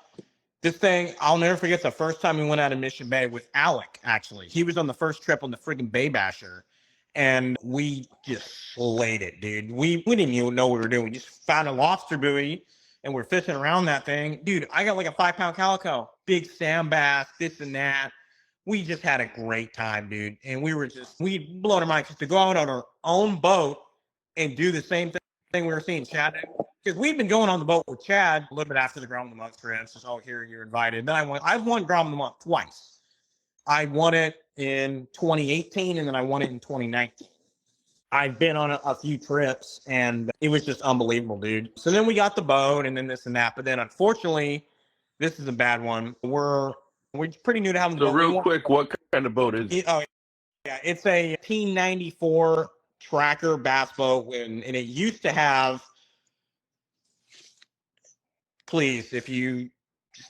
This thing, I'll never forget the first time we went out of Mission Bay with Alec, actually. He was on the first trip on the freaking Bay Basher, and we just slayed it, dude. We didn't even know what we were doing. We just found a lobster buoy, and we're fishing around that thing. Dude, I got like a 5-pound calico, big sand bass, this and that. We just had a great time, dude. And we blown our minds just to go out on our own boat and do the same thing we were seeing Chad do. Because we've been going on the boat with Chad a little bit after the Ground of the Month trips. Just, oh, here, you're invited. Then I've won Ground of the Month twice. I won it in 2018, and then I won it in 2019. I've been on a few trips, and it was just unbelievable, dude. So then we got the boat, and then this and that. But then, unfortunately, this is a bad one. We're pretty new to having the boat. So real quick, what kind of boat is it? Oh, yeah, it's a 1894 tracker bass boat, and it used to have. Please, if you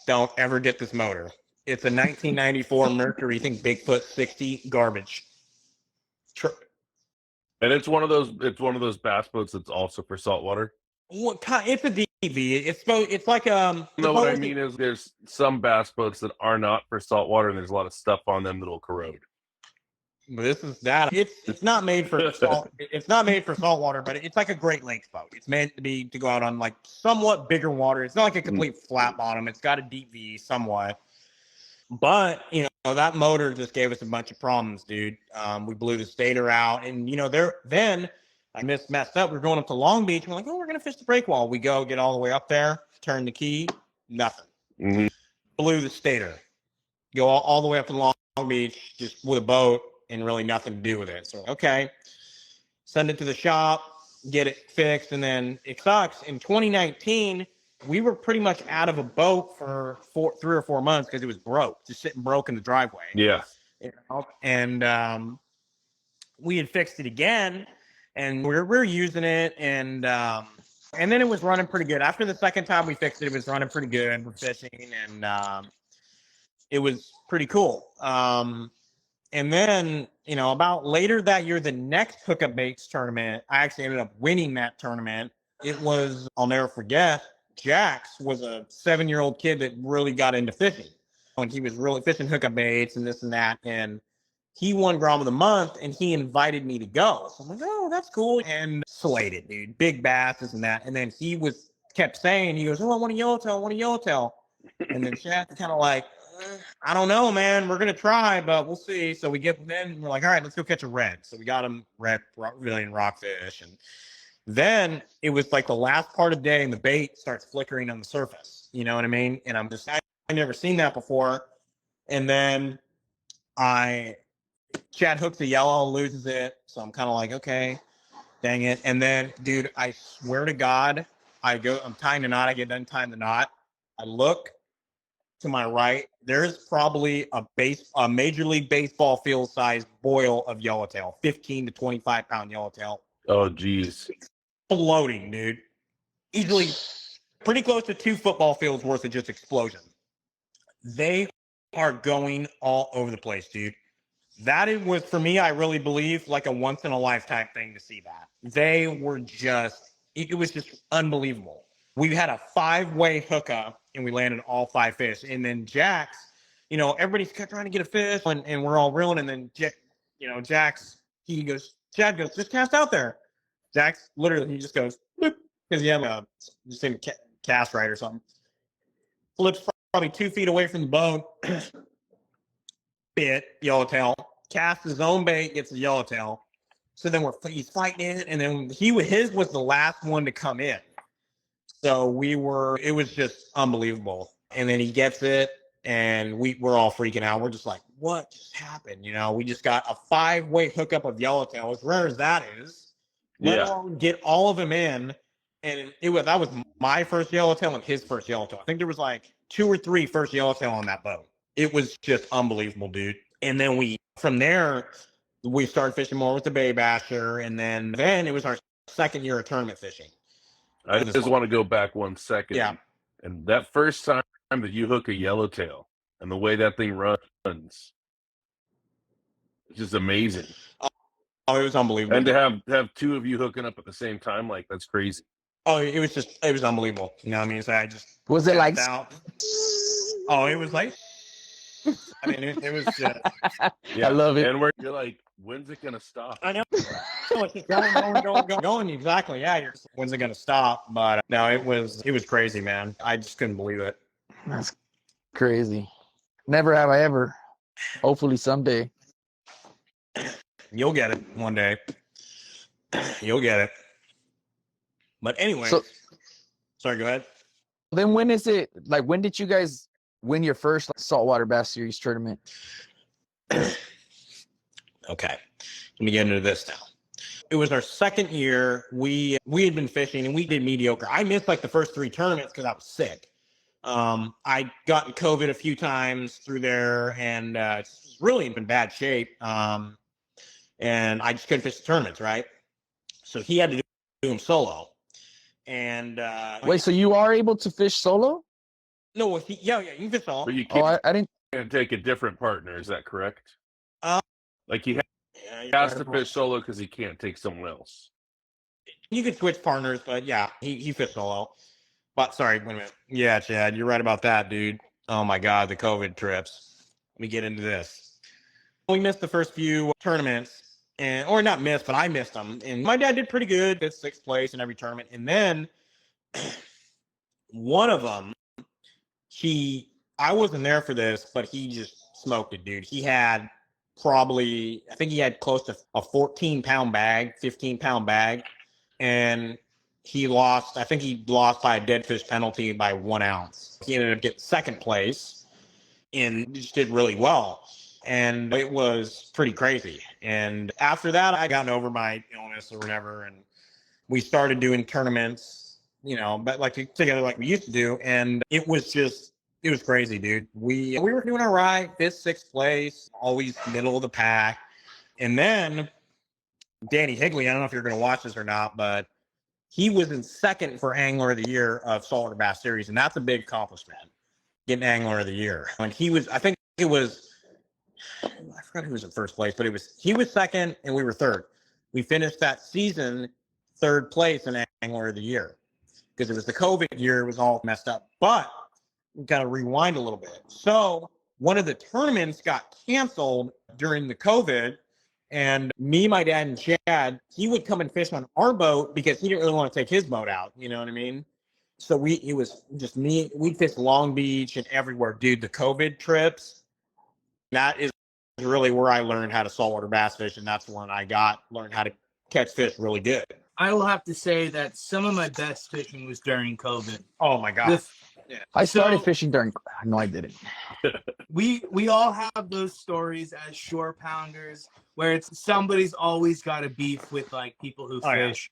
don't ever get this motor, it's a 1994 Mercury. Think Bigfoot 60 garbage. And it's one of those bass boats that's also for saltwater. What kind? It's a DV. It's like No, what I mean is there's some bass boats that are not for saltwater, and there's a lot of stuff on them that'll corrode. This is that. It's not made for salt. It's not made for saltwater, but it's like a Great Lakes boat. It's meant to go out on like somewhat bigger water. It's not like a complete flat bottom. It's got a deep V somewhat. But that motor just gave us a bunch of problems, dude. We blew the stator out, and then I messed up. We're going up to Long Beach. We're like, oh, we're gonna fish the break wall. We go get all the way up there, turn the key, nothing. Mm-hmm. Blew the stator. Go all the way up to Long Beach just with a boat and really nothing to do with it. So okay, send it to the shop, get it fixed, and then it sucks. In 2019, we were pretty much out of a boat for 3 or 4 months because it was broke, just sitting broke in the driveway. Yeah. And we had fixed it again, and we're using it, and then it was running pretty good. After the second time we fixed it, it was running pretty good. We're fishing, and it was pretty cool. And then, about later that year, the next hookup baits tournament, I actually ended up winning that tournament. It was, I'll never forget, Jax was a 7-year-old kid that really got into fishing. And he was really fishing hookup baits and this and that. And he won Grom of the Month, and he invited me to go. So I'm like, oh, that's cool. And slated, dude. Big bass, this and that. And then he kept saying, he goes, oh, I want a yellowtail, I want a yellowtail. And then Jax kind of like, I don't know, man. We're gonna try, but we'll see. So we get then, and we're like, all right, let's go catch a red. So we got him red Brazilian rockfish, and then it was like the last part of the day, and the bait starts flickering on the surface. You know what I mean? And I'm just, I never seen that before. And then Chad hooks a yellow, loses it. So I'm kind of like, okay, dang it. And then, dude, I swear to God, I'm tying the knot. I get done tying the knot. I look to my right, there's probably a Major League Baseball field sized boil of yellowtail, 15 to 25 pound yellowtail. Oh, geez. Floating, dude. Easily pretty close to 2 football fields worth of just explosion. They are going all over the place, dude. That was, for me, I really believe, like a once in a lifetime thing to see that. They were just, it was just unbelievable. We had a 5-way hookup, and we landed all 5 fish. And then Jax, everybody's trying to get a fish, and we're all reeling. And then, Jax, Chad goes, just cast out there. Jax, literally, he just goes, because he had just in cast right or something. Flips probably 2 feet away from the boat. Bit, yellowtail. Casts his own bait, gets a yellowtail. So then he's fighting it, and then his was the last one to come in. So it was just unbelievable. And then he gets it, and we're all freaking out. We're just like, what just happened? We just got a 5-way hookup of yellowtail, as rare as that is. Let alone get all of them in. And that was my first yellowtail and his first yellowtail. I think there was like 2 or 3 first yellowtail on that boat. It was just unbelievable, dude. And then from there, we started fishing more with the Bay Basher, and then it was our second year of tournament fishing. I just want to go back 1 second. Yeah. And that first time that you hook a yellowtail and the way that thing runs, it's just amazing. Oh, it was unbelievable. And to have 2 of you hooking up at the same time, like, that's crazy. Oh, it was unbelievable. You know what I mean? So I just Was it like? out. Oh, it was like. I mean, it was just. Yeah, I love it. And you're like, when's it gonna stop? I know. It's just going. Exactly. Yeah. When's it gonna stop? But no, it was crazy, man. I just couldn't believe it. That's crazy. Never have I ever. Hopefully someday. You'll get it one day. You'll get it. But anyway, sorry. Go ahead. Then when is it? Like, when did you guys win your first Saltwater Bass Series tournament? Okay, let me get into this now. It was our second year. We had been fishing, and we did mediocre. I missed like the first 3 tournaments because I was sick. I got COVID a few times through there, and it's really in bad shape. And I just couldn't fish the tournaments, right? So he had to do them solo. And Wait, so you are able to fish solo? no, yeah, you can fish solo. But you Oh, can't I didn't. take a different partner. Is that correct? Um, Like he Yeah, has to fish solo because he can't take someone else. you could switch partners, but yeah, he fished solo. But sorry, wait a minute. Yeah, Chad, you're right about that, dude. Oh my God, the COVID trips. Let me get into this. We missed the first few tournaments, and or not missed, but I missed them. And my dad did pretty good, did 6th place in every tournament. And then one of them, I wasn't there for this, but he just smoked it, dude. He had probably, I think he had close to a 14-pound bag, 15-pound bag, and he lost. I think he lost by a dead fish penalty by 1 ounce. He ended up getting 2nd place and just did really well. And it was pretty crazy. And after that, I gotten over my illness or whatever, and we started doing tournaments, but like together like we used to do. And it was crazy, dude. We were doing all right, 5th, 6th place, always middle of the pack. And then Danny Higley, I don't know if you're going to watch this or not, but he was in 2nd for Angler of the Year of Saltwater Bass Series, and that's a big accomplishment, getting Angler of the Year. And he was, I think it was, I forgot who was in 1st place, but he was 2nd and we were 3rd. We finished that season 3rd place in Angler of the Year because it was the COVID year. It was all messed up. But we got to rewind a little bit. So one of the tournaments got canceled during the COVID, and me, my dad, and Chad, he would come and fish on our boat because he didn't really want to take his boat out. You know what I mean? So it was just me. We'd fish Long Beach and everywhere, dude. The COVID trips, that is really where I learned how to saltwater bass fish, and that's when I learned how to catch fish really good. I will have to say that some of my best fishing was during COVID. Oh my God. I started fishing during. No, I didn't. We all have those stories as shore pounders where it's somebody's always got a beef with like people who fish.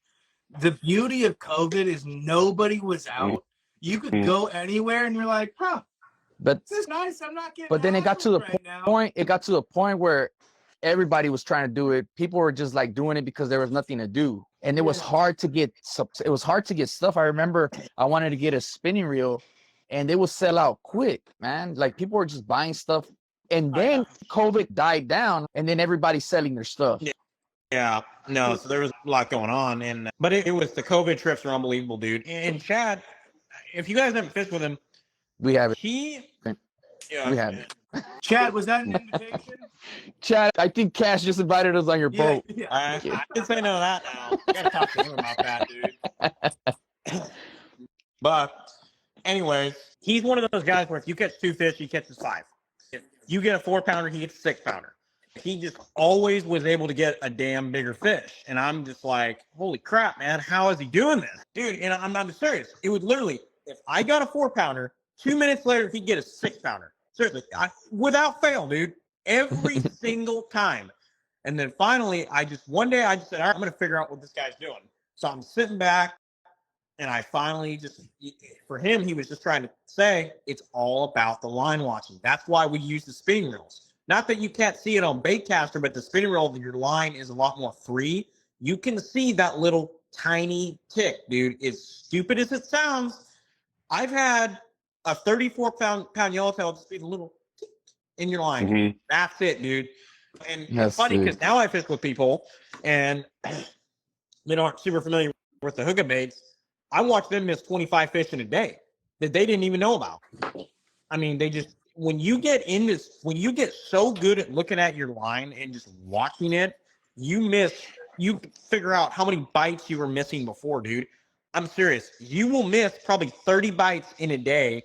Yeah. The beauty of COVID is nobody was out. You could go anywhere and you're like, huh, but this is nice. I'm not getting. But then it got to the point. It got to the point where everybody was trying to do it. People were just like doing it because there was nothing to do, and it was hard to get. It was hard to get stuff. I remember I wanted to get a spinning reel, and they would sell out quick, man. Like people were just buying stuff, and then COVID died down, and then everybody's selling their stuff. Yeah, no. So there was a lot going on, but it was the COVID trips were unbelievable, dude. And Chad, if you guys haven't fished with him, we have it. We have it. Chad, was that an invitation? Chad, I think Cash just invited us on your boat. Yeah. I didn't say no to that now. I gotta talk to him about that, dude. But anyways, he's one of those guys where if you catch 2 fish, he catches 5. If you get a 4-pounder, he gets a 6-pounder. He just always was able to get a damn bigger fish. And I'm just like, holy crap, man, how is he doing this? Dude, and I'm not serious. It would literally, if I got a 4-pounder, 2 minutes later, he'd get a 6-pounder. Seriously, without fail, dude. Every single time. And then finally, one day I just said, all right, I'm going to figure out what this guy's doing. So I'm sitting back, and I finally for him, he was just trying to say, it's all about the line watching. That's why we use the spinning reels. Not that you can't see it on baitcaster, but the spinning reel, your line is a lot more free. You can see that little tiny tick, dude. As stupid as it sounds, I've had a 34-pound yellowtail just be a little tick in your line. Mm-hmm. That's it, dude. And it's funny because now I fish with people and they aren't super familiar with the hookah baits. I watch them miss 25 fish in a day that they didn't even know about. I mean, when you get so good at looking at your line and just watching it, you figure out how many bites you were missing before, dude. I'm serious. You will miss probably 30 bites in a day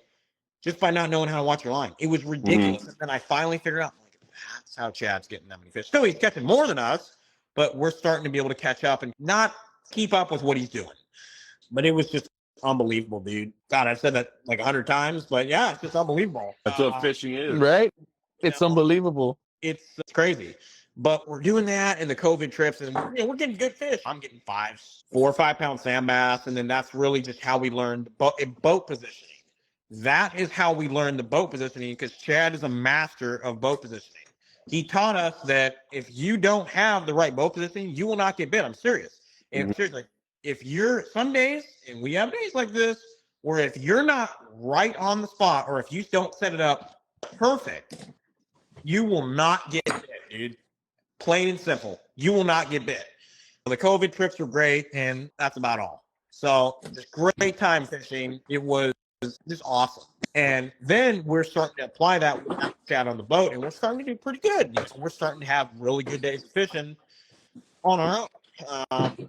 just by not knowing how to watch your line. It was ridiculous. Mm-hmm. And then I finally figured out, like, that's how Chad's getting that many fish. Still, he's catching more than us, but we're starting to be able to catch up and not keep up with what he's doing. But it was just unbelievable, dude. God, I've said that like 100 times, but yeah, it's just unbelievable. That's what fishing is. Right? It's unbelievable. It's crazy. But we're doing that in the COVID trips, and we're getting good fish. I'm getting 4 or 5 pound sand bass, and then that's really just how we learned boat positioning. That is how we learned the boat positioning, because Chad is a master of boat positioning. He taught us that if you don't have the right boat positioning, you will not get bit. I'm serious. And seriously, if you're some days, and we have days like this, where if you're not right on the spot, or if you don't set it up perfect, you will not get bit, dude. Plain and simple. You will not get bit. The COVID trips were great, and that's about all. So just great time fishing. It was just awesome. And then we're starting to apply that out on the boat, and we're starting to do pretty good. We're starting to have really good days of fishing on our own.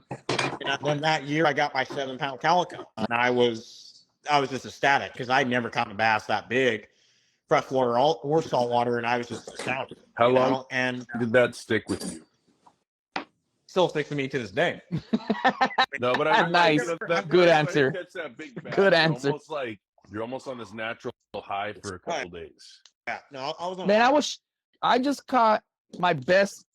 And then that year, I got my 7-pound calico, and I was just ecstatic because I'd never caught a bass that big, freshwater or saltwater, and I was just astounded. How long and did that stick with you? still sticks to me to this day. No, but I mean, Nice. that Good first answer. time you catch that big bass, Good you're answer. Almost like you're almost on this natural high for a couple days. Yeah, no, I was on. Man, I just caught my best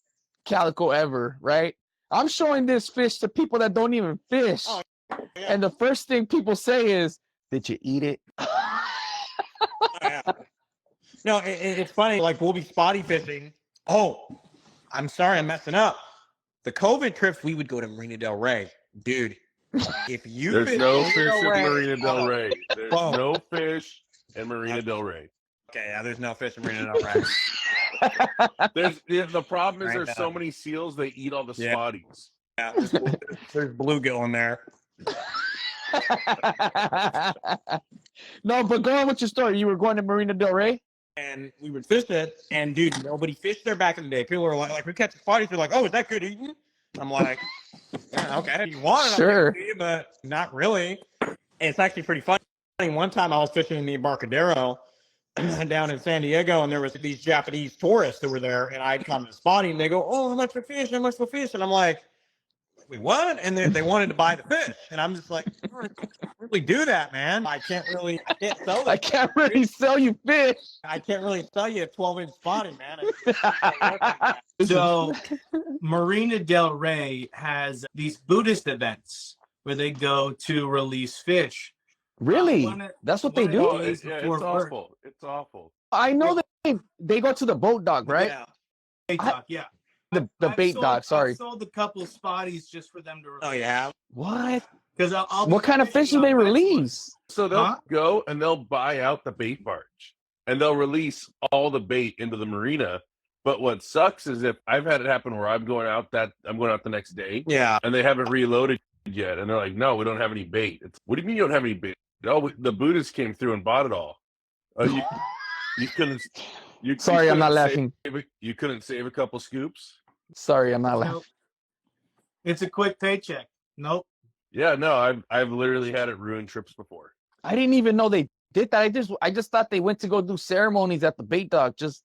calico ever, right? I'm showing this fish to people that don't even fish. Oh, yeah. And the first thing people say is, did you eat it? Yeah. No, it's funny. Like, we'll be spotty fishing. Oh, I'm sorry, I'm messing up. The COVID trips, we would go to Marina Del Rey, dude. If you There's fish no Marina fish Del in Rey- Marina Del Oh, Rey. There's Whoa. no fish in Marina Del Rey. Okay, yeah, there's no fish in Marina Del Rey. The problem is Right there's now. so many seals they eat all the Yeah. spotties. Yeah, there's bluegill in there. No, but go on with your story. You were going to Marina Del Rey? And we would fish it, and dude, nobody fished there back in the day. People were like we catch spotties, they're like, oh, is that good eating? I'm like, yeah, okay, if you want it, Sure. I'll give it to you, but not really. And it's actually pretty funny. One time I was fishing in the Embarcadero down in San Diego, and there was these Japanese tourists that were there, and I'd come to spotting, and they go, oh, how much for fish? How much for fish? And I'm like, wait, what? And they wanted to buy the fish, and I'm just like, I can't really do that, man. I can't sell I that. can't really sell you fish. I can't really sell you a 12-inch spotting, man. So Marina Del Rey has these Buddhist events where they go to release fish. Really? One of- That's what one they of do? the days It's before work. awful. It's awful. I know that they go to the boat dock, right? Yeah. Bait dock, yeah. The I've bait sold- dock, sorry. I've sold a couple of spotties just for them to release. Oh, yeah. What? Because I'll be What kind of fish fishing do they on Westwood. release? So they'll Huh? go and they'll buy out the bait barge and they'll release all the bait into the marina. But what sucks is if I've had it happen where I'm going out the next day Yeah. and they haven't reloaded yet, and they're like, "No, we don't have any bait." What do you mean you don't have any bait? Oh, the Buddhists came through and bought it all. Oh, you couldn't. Sorry, I'm not couldn't laughing. you couldn't save a couple scoops. Sorry, I'm not laughing. Nope. It's a quick paycheck. Nope. Yeah, no, I've literally had it ruin trips before. I didn't even know they did that. I just thought they went to go do ceremonies at the bait dock. Just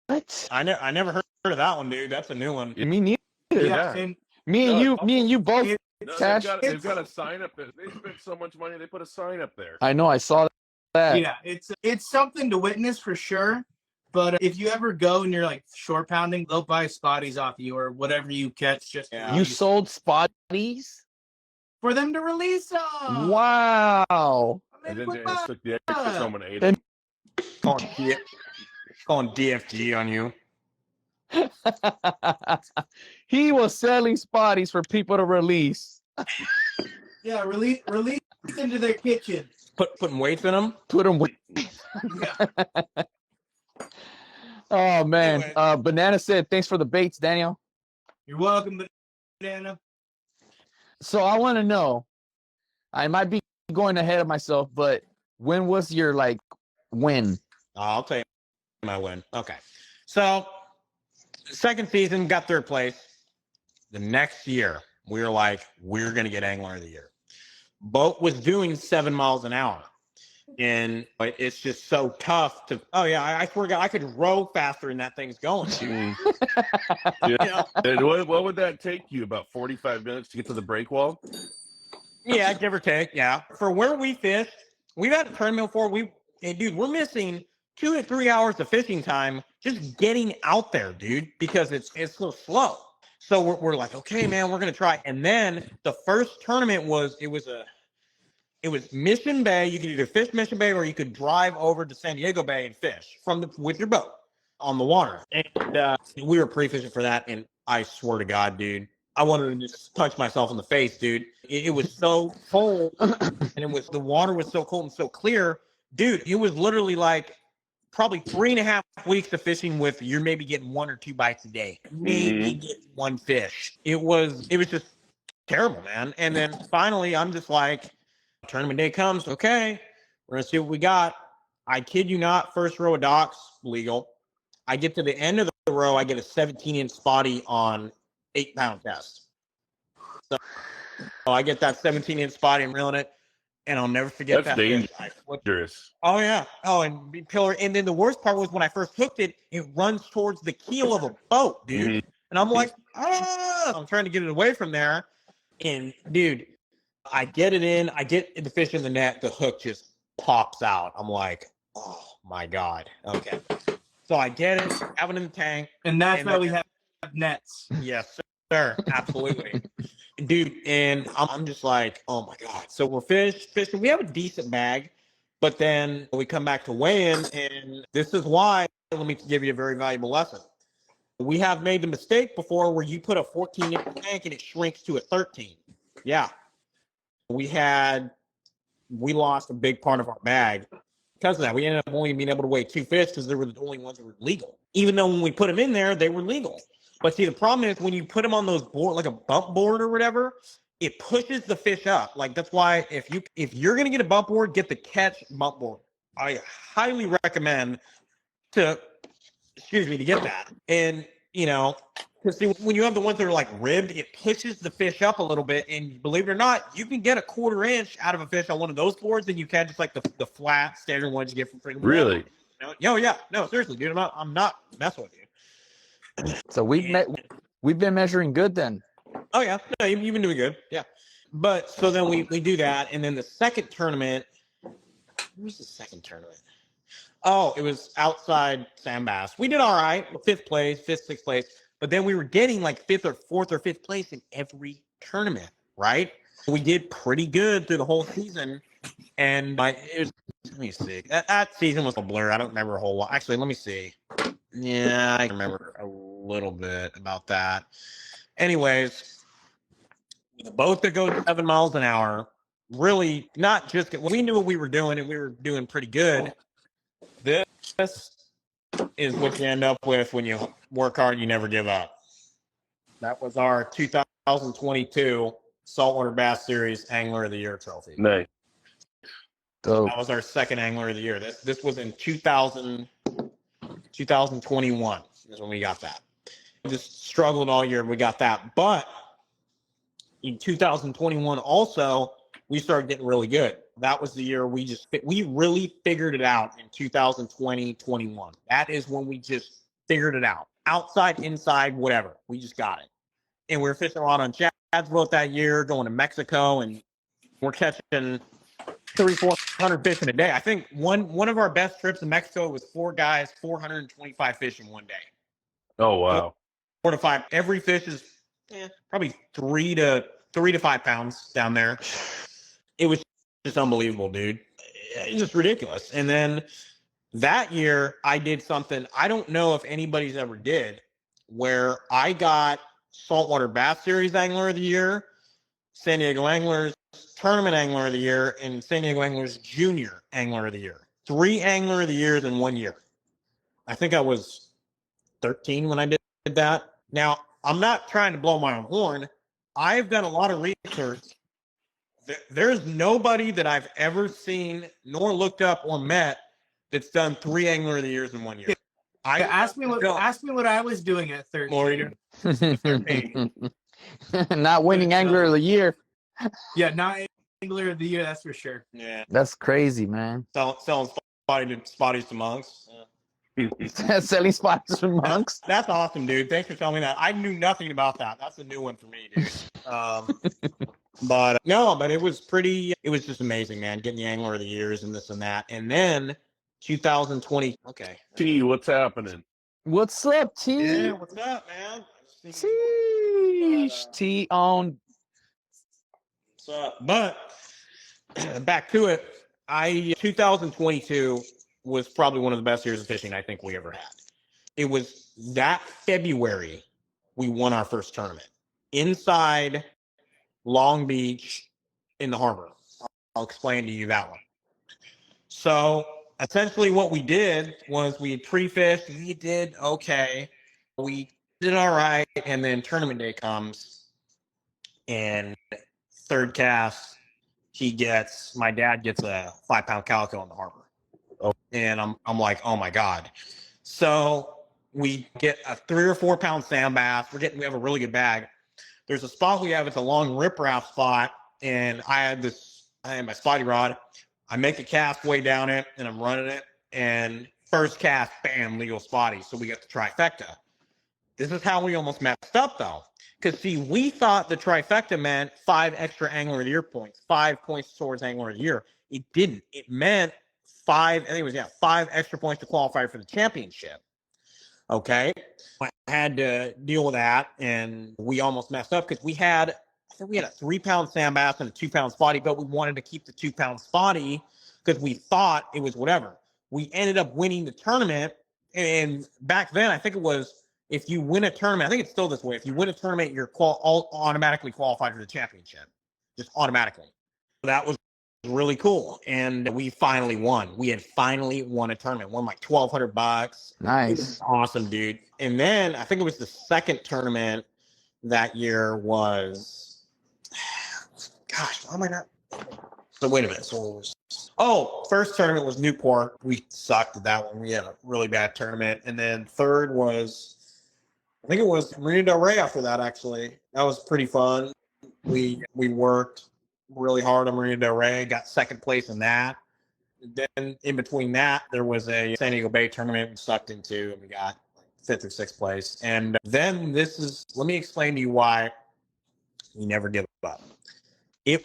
what? I never heard of that one, dude. That's a new one. Me neither. Yeah. And Me and you both. it- No, Cash? they've got a sign up there. They spent so much money. They put a sign up there. I know. I saw that. yeah, it's something to witness for sure. But if you ever go and you're like short pounding, they'll buy spotties off you or whatever you catch just for Yeah. You sold spotties? for them to release them. Wow. I And mean, then what Dennis the- took the extra home and ate Then- it. Calling DFG on you. He was selling spotties for people to release. Yeah, release into their kitchen. Putting weights in them. Put them with. Yeah. Oh man. Anyway. Banana said, "Thanks for the baits, Daniel." You're welcome, Banana. So I want to know. I might be going ahead of myself, but when was your win? I'll tell you my win. Okay. So, second season, got third place. The next year, we were like, we're going to get Angler of the Year. Boat was doing 7 miles an hour. And it's just so tough to, oh yeah, I swear to God, I could row faster than that thing's going. Dude. You know? And what would that take you? About 45 minutes to get to the break wall? Yeah, give or take. Yeah. For where we fish, we've had a tournament before. Dude, we're missing 2 to 3 hours of fishing time just getting out there, dude, because it's so slow. So we're like, okay, man, we're gonna try. And then the first tournament was Mission Bay. You could either fish Mission Bay or you could drive over to San Diego Bay and fish with your boat on the water. And we were pre-fishing for that, and I swear to God, dude, I wanted to just punch myself in the face, dude. It was so cold, and the water was so cold and so clear, dude. It was literally like probably 3.5 weeks of fishing with you're maybe getting 1 or 2 bites a day, maybe get one fish. It was just terrible, man. And then finally, I'm just like, tournament day comes. Okay, we're gonna see what we got. I kid you not, first row of docks, legal. I get to the end of the row, I get a 17-inch spotty on 8-pound test. So I get that 17-inch spotty and reeling it, and I'll never forget That's that fish. dangerous. Oh yeah. Oh, and pillar. And then the worst part was when I first hooked it, it runs towards the keel of a boat, dude. And I'm like, I'm trying to get it away from there. And dude, I get it in, I get the fish in the net, the hook just pops out. I'm like, oh my God. Okay. So I get it, have it in the tank. And that's why we have nets. Yes, sir. Absolutely. Dude, and I'm just like, oh my God. So we're fishing. We have a decent bag, but then we come back to weigh-in, and this is why, let me give you a very valuable lesson. We have made the mistake before where you put a 14-inch tank and it shrinks to a 13. Yeah. We lost a big part of our bag because of that. We ended up only being able to weigh 2 fish because they were the only ones that were legal. Even though when we put them in there, they were legal. But see, the problem is when you put them on those board, like a bump board or whatever, it pushes the fish up. Like that's why if you're gonna get a bump board, get the catch bump board. I highly recommend to get that. And because when you have the ones that are like ribbed, it pushes the fish up a little bit. And believe it or not, you can get a 1/4 inch out of a fish on one of those boards than you can just like the flat standard ones you get from freaking Really? Oh yeah, no, seriously, dude, I'm not messing with you. So we've been measuring good then. Oh yeah, no, you've been doing good. Yeah, but so then we do that, and then the second tournament. Where's the second tournament? Oh, it was outside Sand Bass. We did all right, 5th place, 5th, 6th place, but then we were getting like 5th or 4th or 5th place in every tournament, right? We did pretty good through the whole season, and let me see. That season was a blur. I don't remember a whole lot. Actually, let me see. Yeah, I remember a little bit about that. Anyways, with a boat that goes 7 miles an hour, really not just we knew what we were doing, and we were doing pretty good. This is what you end up with when you work hard and you never give up. That was our 2022 Saltwater Bass Series Angler of the Year trophy. Nice. So That was our second Angler of the Year. This was in 2021 is when we got that. We just struggled all year. We got that. But in 2021 also, we started getting really good. That was the year we really figured it out in 2020-21. That is when we just figured it out. Outside, inside, whatever. We just got it. And we were fishing a lot on Chad's boat that year, going to Mexico, and we're catching 300-400 fish in a day. I think one of our best trips in Mexico was 4 guys, 425 fish in one day. Oh wow. 4 to 5. Every fish is probably 3 to 5 pounds down there. It was just unbelievable, dude. It's just ridiculous. And then that year, I did something I don't know if anybody's ever did, where I got Saltwater Bass Series Angler of the Year, San Diego Anglers Tournament Angler of the Year, and San Diego Anglers Junior Angler of the Year. 3 Angler of the Years in 1 year. I think I was 13 when I did that. Now, I'm not trying to blow my own horn. I've done a lot of research. There's nobody that I've ever seen nor looked up or met that's done 3 Angler of the Years in 1 year. Ask me what I was doing at 13. not winning Angler of the Year. Yeah, not Angler of the Year, that's for sure. Yeah. That's crazy, man. Selling spotties to monks. Selling spots for monks. That's awesome, dude. Thanks for telling me that. I knew nothing about that. That's a new one for me, dude. But it was just amazing, man. Getting the Angler of the Years and this and that. And then 2020. Okay. T, what's happening? What's up, T? Yeah, what's up, man? Sheesh, T on. What's up? But back to it. 2022 was probably one of the best years of fishing I think we ever had. It was that February we won our first tournament. inside Long Beach in the harbor. I'll explain to you that one. So essentially what we did was we had pre-fished. We did okay. We did all right. And then tournament day comes and third cast, my dad gets a 5-pound calico in the harbor. Oh. And I'm like, oh my God. So we get a 3 or 4 pound sand bass. We have a really good bag. There's a spot we have, it's a long riprap spot. And I had my spotty rod. I make a cast way down it and I'm running it. And first cast, bam, legal spotty. So we got the trifecta. This is how we almost messed up though. Because see, we thought the trifecta meant 5 extra angler of the year points, 5 points towards angler of the year. It didn't. It meant 5 extra points to qualify for the championship. Okay. I had to deal with that and we almost messed up because we had a 3-pound sand bass and a 2-pound spotty, but we wanted to keep the 2-pound spotty because we thought it was whatever. We ended up winning the tournament. And back then, I think it was, if you win a tournament, I think it's still this way. If you win a tournament, you're automatically qualified for the championship, just automatically. That was really cool, and we finally won. We had finally won a tournament, won like $1,200. Nice. It was awesome, dude. And then I think it was the second tournament that year was, gosh, why am I not? So wait a minute. First tournament was Newport. We sucked at that one. We had a really bad tournament, and then third was, I think it was Marina Del Rey after that, actually. That was pretty fun. We worked really hard on Marina Del Rey, got second place in that. Then in between that, there was a San Diego Bay tournament we sucked into, and we got 5th or 6th place. And then let me explain to you why we never give up. I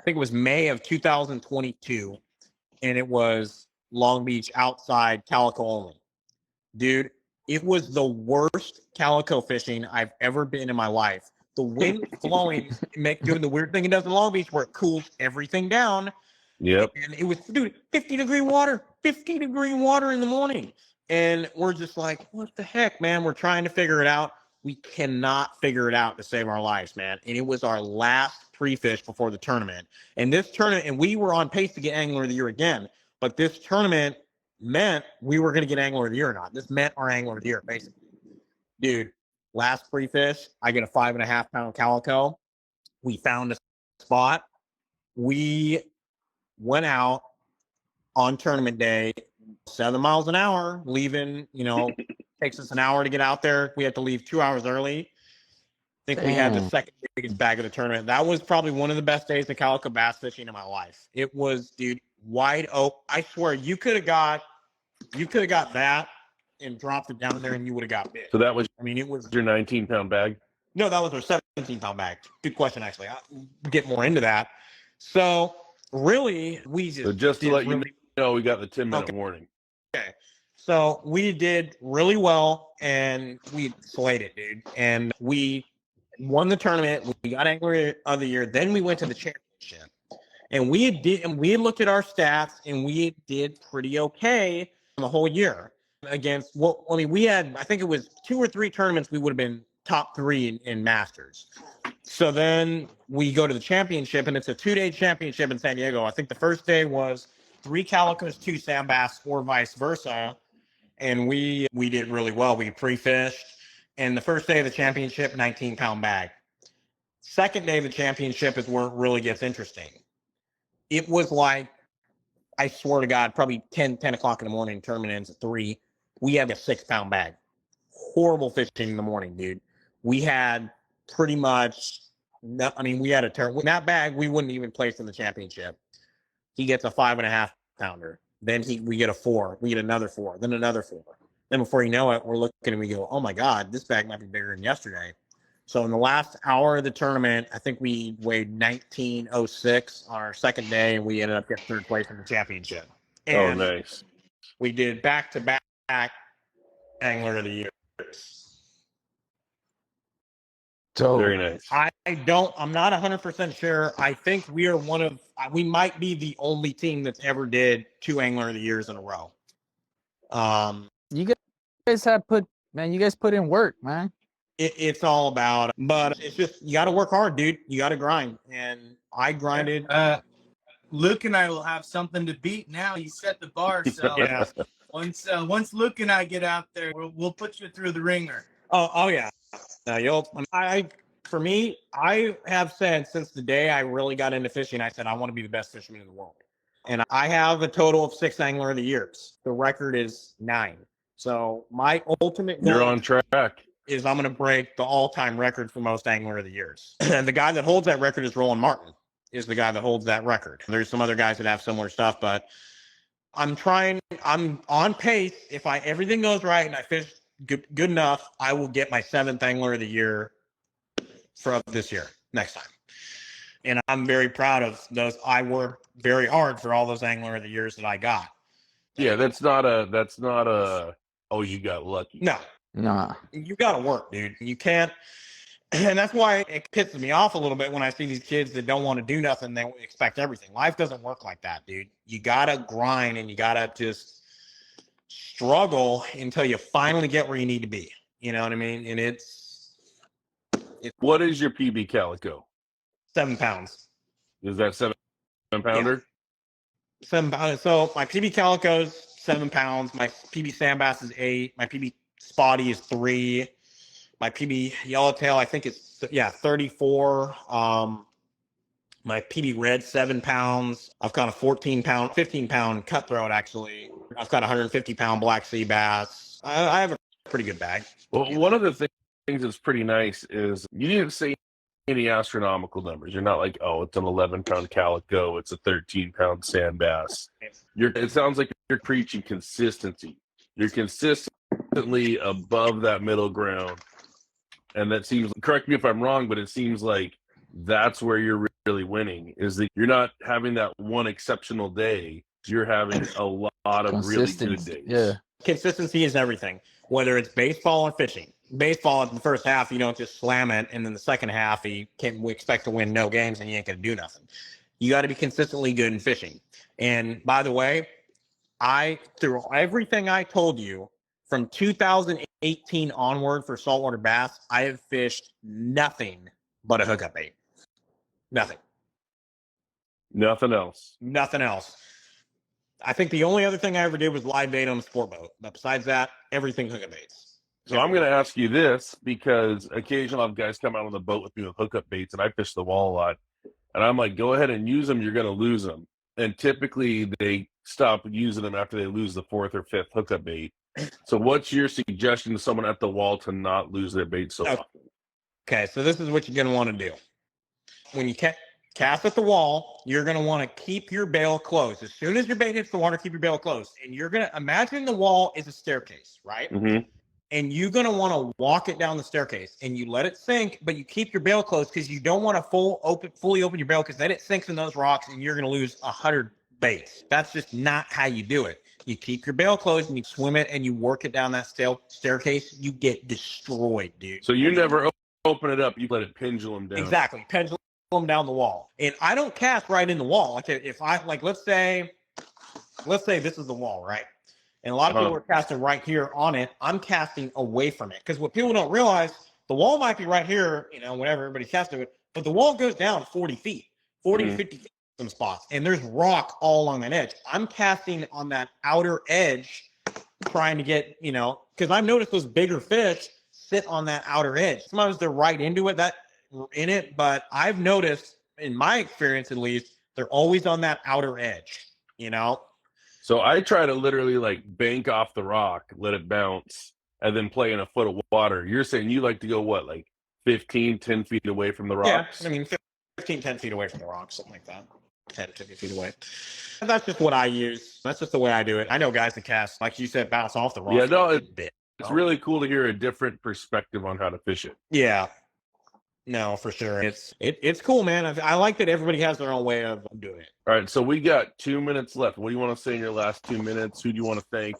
think it was May of 2022, and it was Long Beach outside calico only. Dude, it was the worst calico fishing I've ever been in my life. The wind blowing, doing the weird thing it does in Long Beach where it cools everything down. Yep. And it was, dude, 50-degree water in the morning. And we're just like, what the heck, man? We're trying to figure it out. We cannot figure it out to save our lives, man. And it was our last pre-fish before the tournament. And this tournament, and we were on pace to get Angler of the Year again. But this tournament meant we were going to get Angler of the Year or not. This meant our Angler of the Year, basically. Dude, last pre-fish, I get a 5.5-pound calico. We found a spot. We went out on tournament day, 7 miles an hour, leaving, takes us an hour to get out there. We had to leave 2 hours early. I think we had the second biggest bag of the tournament. That was probably one of the best days of calico bass fishing in my life. It was, dude, wide open. I swear you could have got that and dropped it down there and you would have got big. So that was, it was your 19-pound bag? No, that was our 17-pound bag. Good question, actually. I'll get more into that. So really, we just to let you know, we got the 10-minute warning. Okay. So we did really well and we slayed it, dude. And we won the tournament. We got Angler of the Year. Then we went to the championship. And we looked at our stats and we did pretty okay the whole year against we had, I think it was 2 or 3 tournaments we would have been top 3 in Masters. So then we go to the championship, and it's a 2-day championship in San Diego. I think the first day was 3 calicos, 2 sand bass, or vice versa. And we did really well. We pre-fished. And the first day of the championship, 19-pound bag. Second day of the championship is where it really gets interesting. It was like, I swear to God, probably 10 o'clock in the morning, tournament ends at 3. We have a 6-pound bag. Horrible fishing in the morning, dude. We had pretty much, we had a turn. In that bag, we wouldn't even place in the championship. He gets a 5.5-pounder. Then we get a 4. We get another 4. Then another 4. Then before you know it, we're looking and we go, oh my God, this bag might be bigger than yesterday. So in the last hour of the tournament, I think we weighed 19.06 on our second day, and we ended up getting 3rd place in the championship. And nice. We did back-to-back Angler of the Year. So Very nice. I'm not 100% sure. I think we might be the only team that's ever did 2 Angler of the Years in a row. You guys put in work, man. it's all about, but it's just, you got to work hard, dude. You got to grind. And I grinded. Luke and I will have something to beat now. You set the bar, so Yeah. once Luke and I get out there, we'll put you through the ringer. Oh yeah. For me, I have said since the day I really got into fishing, I said I want to be the best fisherman in the world. And I have a total of 6 angler of the years. The record is 9. So my ultimate goal You're on track. is I'm going to break the all-time record for most angler of the years. And the guy that holds that record is Roland Martin, is the guy that holds that record. There's some other guys that have similar stuff, but I'm on pace. If everything goes right and I fish good enough, I will get my 7th angler of the year for this year, next time. And I'm very proud of those. I worked very hard for all those angler of the years that I got. Yeah, that's not a oh, you got lucky. No. Nah. You got to work, dude. You can't. And that's why it pisses me off a little bit when I see these kids that don't want to do nothing. They expect everything. Life doesn't work like that, dude. You got to grind and you got to just struggle until you finally get where you need to be. You know what I mean? And it's What is your PB calico? 7 pounds. Is that 7 pounder? Yeah. 7 pounds. So my PB calico's 7 pounds. My PB sandbass is 8. My PB spotty is 3. My PB yellowtail, I think it's 34. My PB red, 7 pounds. I've got a 15 pound cutthroat actually. I've got a 150 pound black sea bass. I have a pretty good bag. Well, one of the things that's pretty nice is you didn't say any astronomical numbers. You're not like, oh, it's an 11-pound calico, it's a 13-pound sand bass. It sounds like you're preaching consistency. You're consistently above that middle ground. And that seems, correct me if I'm wrong, but it seems like that's where you're really winning, is that you're not having that one exceptional day. You're having a lot of really good days. Yeah. Consistency is everything, whether it's baseball or fishing. Baseball, in the first half, you don't just slam it. And then the second half, we expect to win no games and you ain't going to do nothing. You got to be consistently good in fishing. And by the way, through everything I told you, from 2018 onward for saltwater bass, I have fished nothing but a hookup bait. Nothing. Nothing else. Nothing else. I think the only other thing I ever did was live bait on a sport boat. But besides that, everything hookup baits. So I'm going to ask you this, because occasionally I'll have guys come out on the boat with me with hookup baits, and I fish the wall a lot. And I'm like, go ahead and use them. You're going to lose them. And typically they stop using them after they lose the 4th or 5th hookup bait. So what's your suggestion to someone at the wall to not lose their bait so often? Okay, so this is what you're going to want to do. When you cast at the wall, you're going to want to keep your bail closed. As soon as your bait hits the water, keep your bail closed. And you're going to imagine the wall is a staircase, right? Mm-hmm. And you're going to want to walk it down the staircase, and you let it sink, but you keep your bail closed because you don't want to fully open your bail, because then it sinks in those rocks and you're going to lose 100 baits. That's just not how you do it. You keep your bail closed and you swim it and you work it down that staircase. You get destroyed, dude. So you never open it up. You let it pendulum down. Exactly. Pendulum down the wall. And I don't cast right in the wall. Like if I, like, let's say this is the wall, right? And a lot of people are casting right here on it. I'm casting away from it. Because what people don't realize, the wall might be right here, whenever everybody's casting it, but the wall goes down 40 feet, 40 to 50 feet. Some spots, and there's rock all along that edge. I'm casting on that outer edge, trying to get, because I've noticed those bigger fish sit on that outer edge. Sometimes they're right into it, but I've noticed, in my experience at least, they're always on that outer edge, So I try to literally like bank off the rock, let it bounce, and then play in a foot of water. You're saying you like to go what, like 10 feet away from the rocks? Yeah, I mean 10 feet away from the rocks, something like that. 10 to 50 feet away. And that's just what I use. That's just the way I do it. I know guys that cast, like you said, bounce off the rock. Yeah, no, it's really cool to hear a different perspective on how to fish it. Yeah. No, for sure. It's cool, man. I like that everybody has their own way of doing it. All right, so we got 2 minutes left. What do you want to say in your last 2 minutes? Who do you want to thank?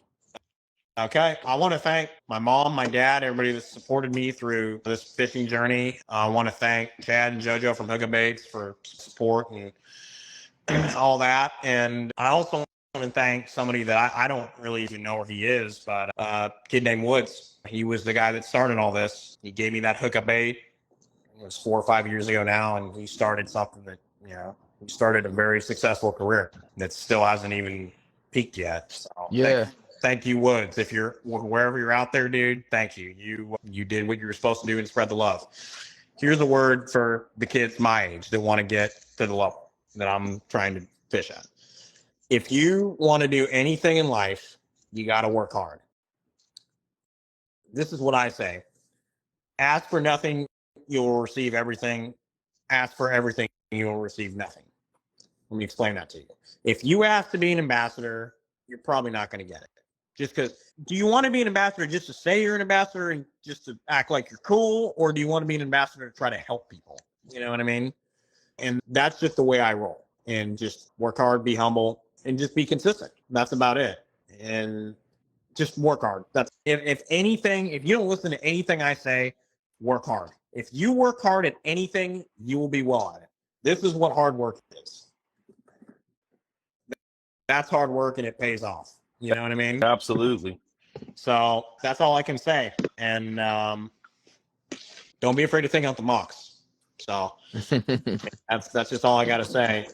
Okay. I want to thank my mom, my dad, everybody that supported me through this fishing journey. I want to thank Chad and JoJo from Hookup Baits for support and all that. And I also want and thank somebody that I don't really even know where he is, but a kid named Woods. He was the guy that started all this. He gave me that hookup bait. It was 4 or 5 years ago now, and he started something that, you know, he started a very successful career that still hasn't even peaked yet. So Yeah. thank you, Woods. If you're wherever you're out there, dude, thank you. You did what you were supposed to do and spread the love. Here's a word for the kids my age that want to get to the level that I'm trying to fish at. If you want to do anything in life, you got to work hard. This is what I say. Ask for nothing, you'll receive everything. Ask for everything, you will receive nothing. Let me explain that to you. If you ask to be an ambassador, you're probably not going to get it. Just because, do you want to be an ambassador just to say you're an ambassador and just to act like you're cool? Or do you want to be an ambassador to try to help people? You know what I mean? And that's just the way I roll. And just work hard, be humble, and just be consistent. That's about it. And just work hard. That's if anything, if you don't listen to anything I say, work hard. If you work hard at anything, you will be well at it. This is what hard work is. That's hard work and it pays off. You know what I mean? Absolutely. So that's all I can say. And don't be afraid to think out the box. So that's just all I got to say.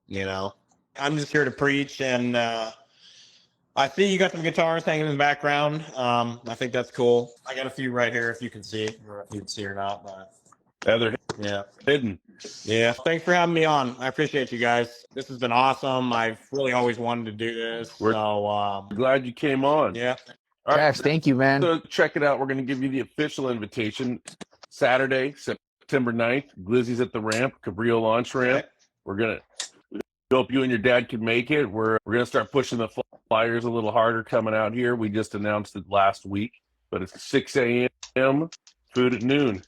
You know, I'm just here to preach, and I see you got some guitars hanging in the background. I think that's cool. I got a few right here, if you can see, or if you can see or not. But They're yeah, hidden. yeah. Thanks for having me on. I appreciate you guys. This has been awesome. I've really always wanted to do this. So Glad you came on. yeah. All right. Cash, thank you, man. So check it out. We're going to give you the official invitation. Saturday, September 9th, Glizzy's at the ramp, Cabrillo launch ramp. Okay. We're going to hope you and your dad can make it. We're going to start pushing the flyers a little harder coming out here. We just announced it last week, but it's 6 a.m., food at noon.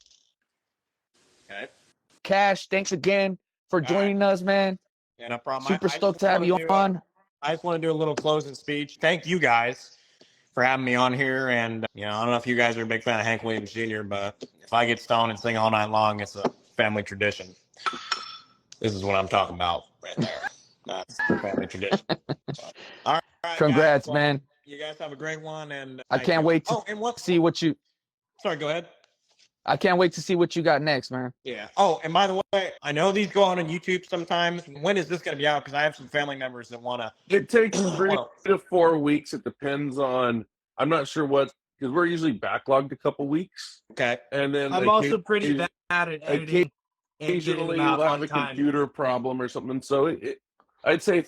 Okay. Cash, thanks again for joining us, man. Yeah, no problem. Super stoked to have you on. I just want to do a little closing speech. Thank you guys for having me on here. And, you know, I don't know if you guys are a big fan of Hank Williams Jr., but if I get stoned and sing all night long, it's a family tradition. This is what I'm talking about right there. That's the family tradition. So, all right. Congrats, guys. Well, man. You guys have a great one. And I can't wait to see what you. Sorry, go ahead. I can't wait to see what you got next, man. Yeah. Oh, and by the way, I know these go on YouTube sometimes. When is this going to be out? Because I have some family members that want to. It takes 3 to 4 weeks. It depends on, I'm not sure what, because we're usually backlogged a couple weeks. Okay. And then I'm also pretty bad at editing. Occasionally we'll have a computer problem or something. So I'd say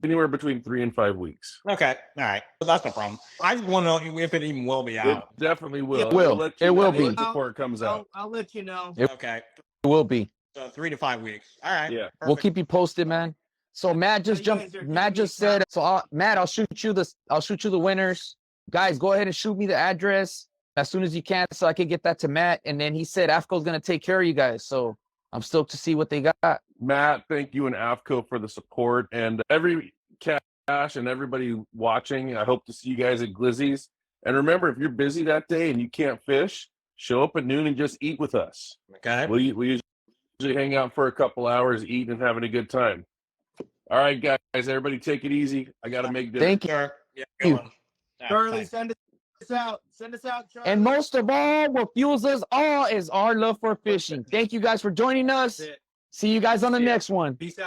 anywhere between 3 and 5 weeks. Okay. All right. Well, that's no problem. I just want to know if it even will be out. It definitely will. It will. It will be. Before it comes out. I'll let you know. Okay. It will be. So 3 to 5 weeks. All right. Yeah. Perfect. We'll keep you posted, man. So Matt just jumped. Matt just said. So Matt, I'll shoot you the winners. Guys, go ahead and shoot me the address as soon as you can, so I can get that to Matt. And then he said AFCO's gonna take care of you guys. So I'm stoked to see what they got. Matt, thank you and AFCO for the support, and every Cash and everybody watching. I hope to see you guys at Glizzy's. And remember, if you're busy that day and you can't fish, show up at noon and just eat with us. Okay. We usually hang out for a couple hours, eating and having a good time. All right, guys, everybody take it easy. I got to make dinner. Thank you. Sure. Yeah. Good one. Charlie, send us out. Send us out, Charlie. And most of all, what fuels us all is our love for fishing. Thank you guys for joining us. That's it. See you guys on the next one. Peace out.